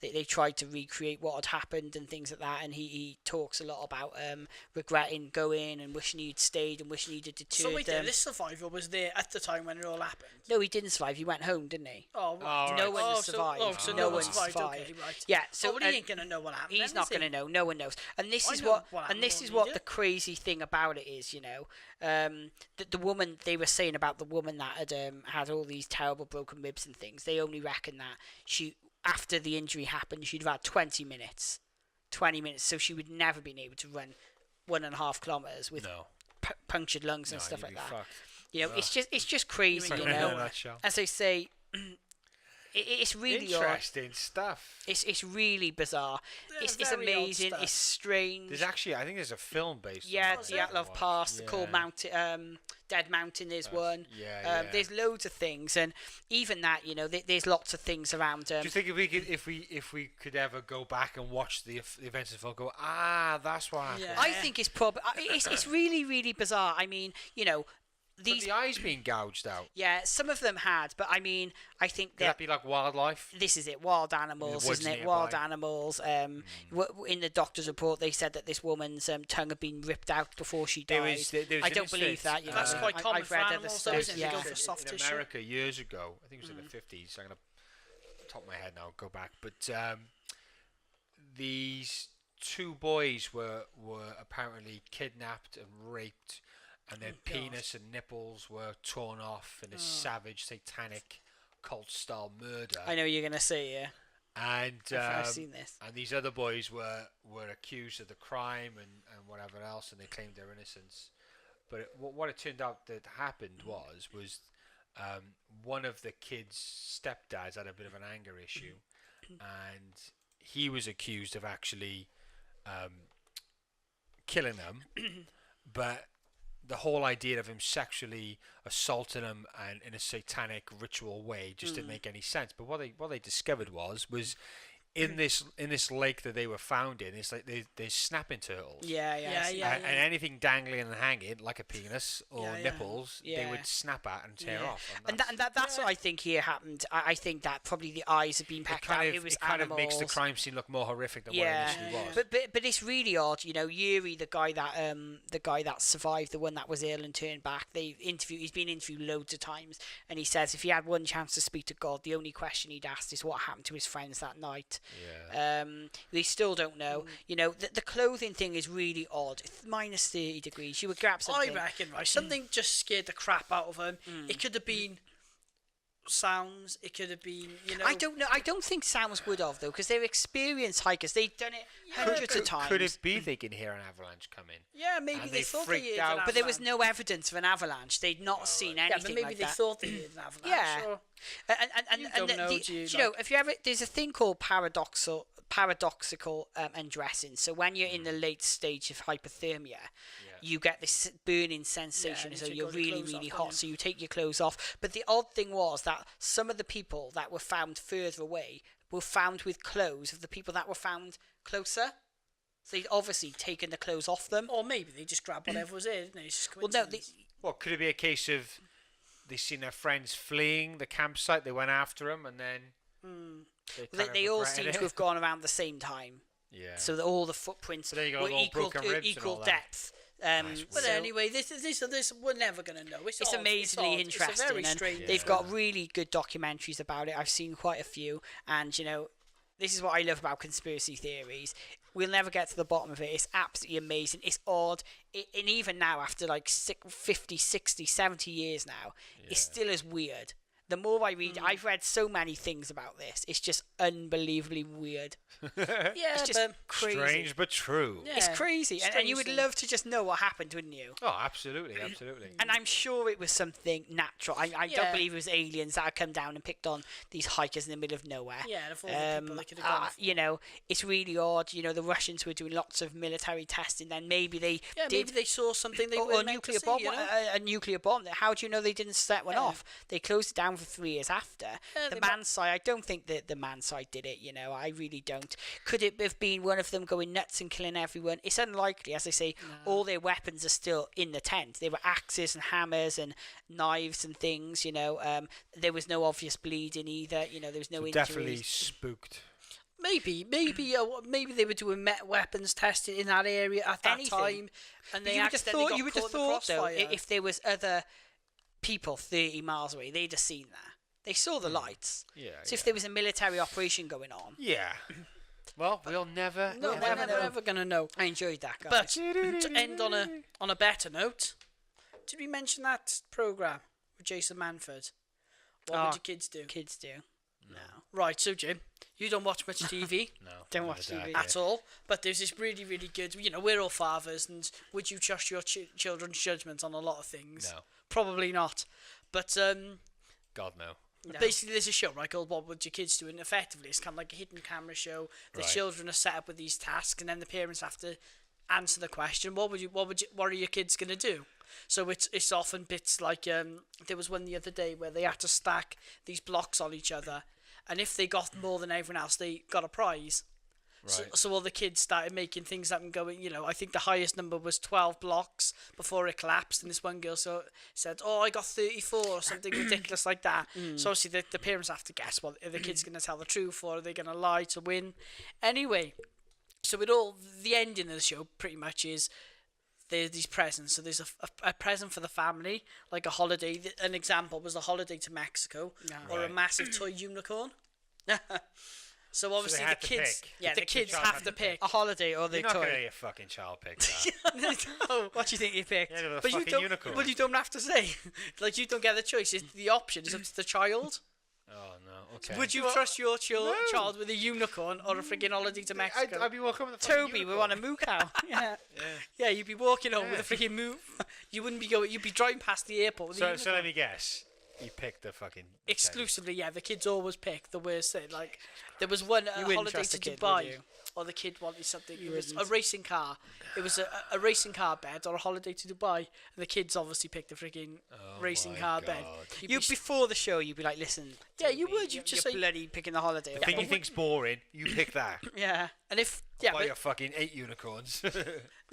they tried to recreate what had happened and things like that. And he talks a lot about regretting going and wishing he'd stayed and wishing he'd deterred So wait, them. this survivor was there at the time when it all happened. No, he didn't survive. He went home, didn't he? Oh, right. No one oh, survived. So no one survived. survived. Okay, right. Yeah, so well, he ain't gonna know what happened. he's then, not is he? going to know. No one knows. And this I is know what, what and happened this more is than what you the do. crazy thing about it is. The woman they were saying about the woman that had all these terrible broken ribs and things. They only reckon that she, after the injury happened, she'd have had 20 minutes. 20 minutes, so she would never been able to run 1.5 kilometers with No. punctured lungs and No, stuff you'd like be that. fucked. It's just crazy, mean, you know. Nutshell. As I say, it's really odd. Interesting stuff. It's really bizarre. Yeah, It's very odd amazing. stuff. It's strange. There's actually, I think there's a film based on Yeah, that there? I Dyatlov watched. Pass, the Cold Yeah. Mountain, Dead Mountain is one. Yeah, There's loads of things, and even that, there's lots of things around. Do you think if we could ever go back and watch the events of the film, go, that's what happened? Yeah. I think it's probably it's really really bizarre. I mean, But these the eyes being gouged out. yeah, some of them had, but I mean, I think Could that be like wildlife? this is it, wild animals, woods isn't it? nearby. Wild animals. In the doctor's report, they said that this woman's tongue had been ripped out before she died. There was I an don't believe instance, that. That's quite common I've for read other animals, though, stuff. isn't it? Yeah. They go for soft in tissue. America years ago, I think it was in the 50s. I'm gonna top of my head now, go back. But these two boys were apparently kidnapped and raped, and their penis and nipples were torn off in a savage, satanic, cult-style murder. I know you're gonna say yeah. And I've seen this. And these other boys were accused of the crime and whatever else, and they claimed their innocence. But what it turned out that happened was one of the kids' stepdads had a bit of an anger issue, and he was accused of actually killing them. But the whole idea of him sexually assaulting them and in a satanic ritual way just didn't make any sense. But what they discovered was in this lake that they were found in, it's like there's snapping turtles. Yeah. And anything dangling and hanging, like a penis or Yeah, yeah. nipples, they Yeah. would snap at and tear Yeah. off. That's what I think here happened. I think that probably the eyes have been pecked out. It was kind animals. of makes the crime scene look more horrific than what it initially was. But it's really odd, Yuri, the guy that survived, the one that was ill and turned back. He's been interviewed loads of times, and he says if he had one chance to speak to God, the only question he'd asked is what happened to his friends that night. Yeah. They still don't know. The clothing thing is really odd. It's minus 30 degrees. You would grab something. I reckon, right, something just scared the crap out of him. It could have been sounds. It could have been, I don't know. I don't think Sam's would have though, because they're experienced hikers. They've done it hundreds of times. Could it be they can hear an avalanche coming? Yeah, maybe And they they thought freaked they heard out. an But there was avalanche. no evidence of an avalanche. They'd not seen Yeah, anything but maybe like they that. thought they heard an avalanche. Yeah. or- And You don't know, do you, do you know, if you ever, there's a thing called paradoxical undressing. So when you're in the late stage of hypothermia, you get this burning sensation Yeah, as though you you're take all your really, clothes really off, hot. don't you? So you take your clothes off. But the odd thing was that some of the people that were found further away were found with clothes of the people that were found closer. So they'd obviously taken the clothes off them. Or maybe they just grabbed whatever was there, didn't they? It's just Well, no, coincidence. Well, could it be a case of they seen their friends fleeing the campsite, they went after them, and then they all seem to have gone around the same time. Yeah. So that all the footprints So there you go, were all equal, broken ribs and equal all that. depth. But so anyway, this we're never gonna know. It's odd, amazingly odd. interesting, It's a very and strange. they've got really good documentaries about it. I've seen quite a few, and this is what I love about conspiracy theories. We'll never get to the bottom of it. It's absolutely amazing. It's odd, and even now, after like 50, 60, 70 years now, it's still as weird. The more I read, I've read so many things about this. It's just unbelievably weird. Yeah, It's just but crazy. Strange but true. Yeah. It's crazy, and you would Strange love to just know what happened, wouldn't you? Oh, absolutely. And I'm sure it was something natural. I don't Yeah. believe it was aliens that had come down and picked on these hikers in the middle of nowhere. Yeah, and of all the people they could have gone for. It's really odd. The Russians were doing lots of military testing. Then maybe they Yeah, did. maybe they saw something they or were a meant to nuclear see, bomb. you know? A nuclear bomb. How do you know they didn't set one Yeah. off? They closed it down for 3 years after. Yeah, The they man side, I don't think that the man side did it. I really don't. Could it have been one of them going nuts and killing everyone? It's unlikely. As I say, all their weapons are still in the tent. There were axes and hammers and knives and things. There was no obvious bleeding either. There was no injuries. Definitely spooked. Maybe they were doing weapons testing in that area at that Anything. time, and they You would have accidentally thought. got You would caught have in the thought though, crossfire. if there was other people 30 miles away, they'd have seen that. They saw the lights. Yeah. So if there was a military operation going on, Yeah. Well, we'll never. No, ever we're know. never ever gonna know. I enjoyed that, guys. But to end on a better note, did we mention that program with Jason Manford? What would your kids do? Kids do. Right, so Jim, you don't watch much TV No. Don't never watch did, TV. yeah. at all, but there's this really, really good. We're all fathers, and would you trust your children's judgment on a lot of things? No. Probably not. But God no. basically, there's a show right called "What Would Your Kids Do?" and effectively, it's kind of like a hidden camera show. The Right. children are set up with these tasks, and then the parents have to answer the question: What are your kids gonna do? So it's often bits like there was one the other day where they had to stack these blocks on each other, and if they got more than everyone else, they got a prize. Right. So all the kids started making things up and going, I think the highest number was 12 blocks before it collapsed. And this one girl said, oh, I got 34 or something ridiculous like that. So obviously the parents have to guess, well, are the kids going to tell the truth or are they going to lie to win? Anyway, so the ending of the show pretty much is there's these presents. So there's a present for the family, like a holiday. An example was a holiday to Mexico or a Right. massive toy unicorn. So obviously had the to kids, pick. the kids child have had to to pick. pick. A holiday or the You're not toy. gonna let your fucking child pick that. No, What do you think you picked? Yeah, the but you fucking don't. unicorn. Well, you don't have to say. Like you don't get the choice. It's the option is up to the child. Oh no. Okay. Would you trust your child with a unicorn or a friggin' holiday to Mexico? I'd be walking with the fucking Toby, unicorn. we're on a moo cow. Yeah. Yeah, you'd be walking home with a Yeah. friggin' move. You wouldn't be going. You'd be driving past the airport with a So unicorn. let me guess. You picked the fucking Exclusively, yeah. The kids always pick the worst thing. Like there was one You wouldn't holiday trust to a kid, Dubai, would you? or the kid wanted something. It You was a wouldn't. racing car. It was a racing car bed or a holiday to Dubai, and the kids obviously picked the friggin' racing my car bed. God. You'd be Before the show, you'd be like, listen. Yeah, you Toby, would, you'd just you're say- bloody picking the holiday. The thing you think's boring, you pick that. Yeah. and if Buy your fucking 8 unicorns. no,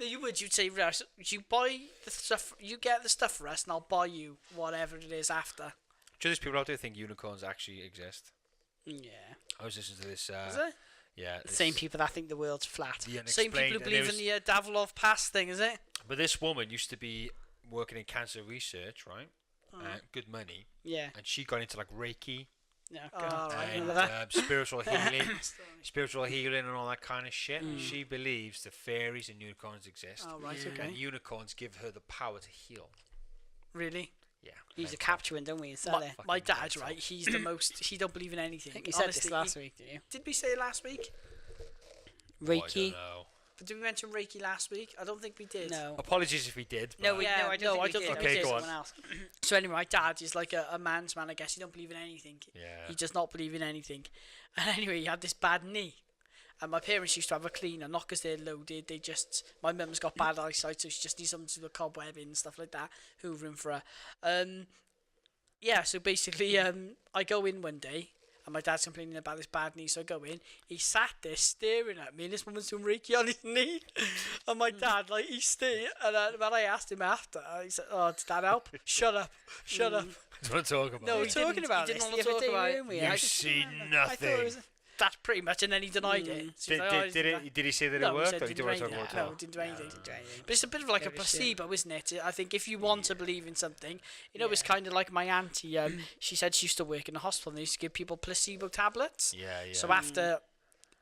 you'd say, Russ, you buy the stuff, you get the stuff for us, and I'll buy you whatever it is after. Do these people out there think unicorns actually exist? Yeah. I was listening to this. Is it? Yeah. The same people that think the world's flat. The Same people who Unexplained, and believe in the Dyatlov Pass thing, is it? But this woman used to be working in cancer research, right? Good money, Yeah. and she got into like Reiki Yeah. Oh, God. right. and remember that. spiritual healing, and all that kind of shit. She believes the fairies and unicorns exist, Oh, right, okay. and unicorns give her the power to heal. Really? Yeah. Use a capture one, don't we? And sell it. My dad, mental. right, he's the most, he don't believe in anything. I think you said Honestly, this last week, didn't you? Did we say it last week? Oh, I Reiki. don't know. Did we mention Reiki last week? I don't think we did. No. Apologies if we did. No, but- we, Yeah, no, I don't no, think I we don't did. think we did. It was Okay, go on. someone else. So anyway, my dad is like a man's man, I guess. He don't believe in anything. Yeah. He does not believe in anything. And anyway, he had this bad knee. And my parents used to have a cleaner, not because they're loaded. They just, my mum's got bad eyesight, so she just needs something to do the cobweb in and stuff like that. Hoovering for her. Yeah, so basically, I go in one day, and my dad's complaining about this bad knee, so I go in. He sat there staring at me, and this woman's doing Reiki on his knee. And my dad, like, he's staring, and when I asked him after, he said, oh, did that help? Shut up, shut up. I don't want to talk about No, it. he Talking didn't- about he this didn't the want to other talk day, about it. weren't we? You I see I thought it nothing. was. That's pretty much, and then he denied it. So he's like, oh, I Did he say that no, it he worked, said or he didn't didn't do want to talk anything. about it? No, didn't do anything. But it's a bit of like a placebo, isn't it? I think if you want to believe in something, it's kind of like my auntie. She said she used to work in a hospital and they used to give people placebo tablets. Yeah, yeah. So after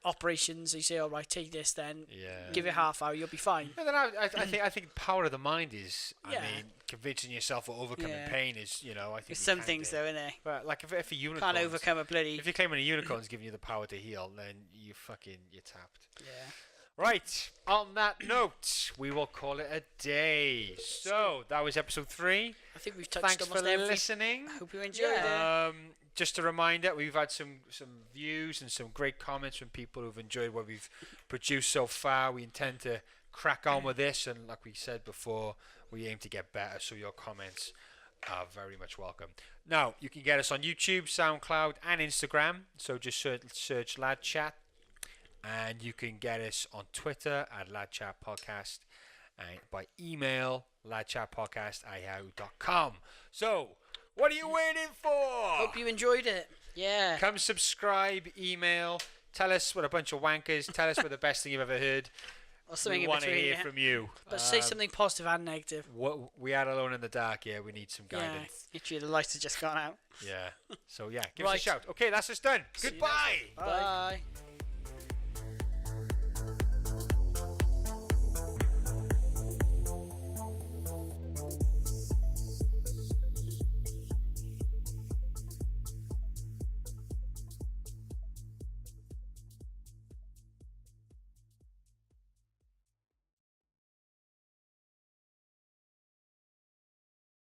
operations, they say, all right, take this then. Yeah. Give it half hour, you'll be fine. Yeah, then I think the power of the mind is, Yeah. I mean, convincing yourself or overcoming Yeah. pain is, I think There's you some can things do. though, innit? But like if a unicorn Can't overcome a bloody. if you're claiming a unicorn's giving you the power to heal, then you're tapped. Yeah. Right. On that note, we will call it a day. So that was episode 3. I think we've touched Thanks for almost every. listening. Hope you enjoyed Yeah. it. Just a reminder, we've had some views and some great comments from people who've enjoyed what we've produced so far. We intend to crack on with this, and like we said before, we aim to get better, so your comments are very much welcome. Now, you can get us on YouTube, SoundCloud, and Instagram, so just search Lad Chat, and you can get us on Twitter at Lad Chat Podcast, and by email, ladchatpodcast@yahoo.com. So, what are you waiting for? Hope you enjoyed it. Yeah. Come subscribe, email, Tell us what a bunch of wankers. Tell us what the best thing you've ever heard. Or something We in want to between. hear Yeah. from you. But say something positive and negative. What we are alone in the dark. Yeah, we need some Yeah. guidance. Literally, the lights have just gone out. Yeah. So yeah, give us Right. a shout. Okay, that's us done. See you next Goodbye. Bye.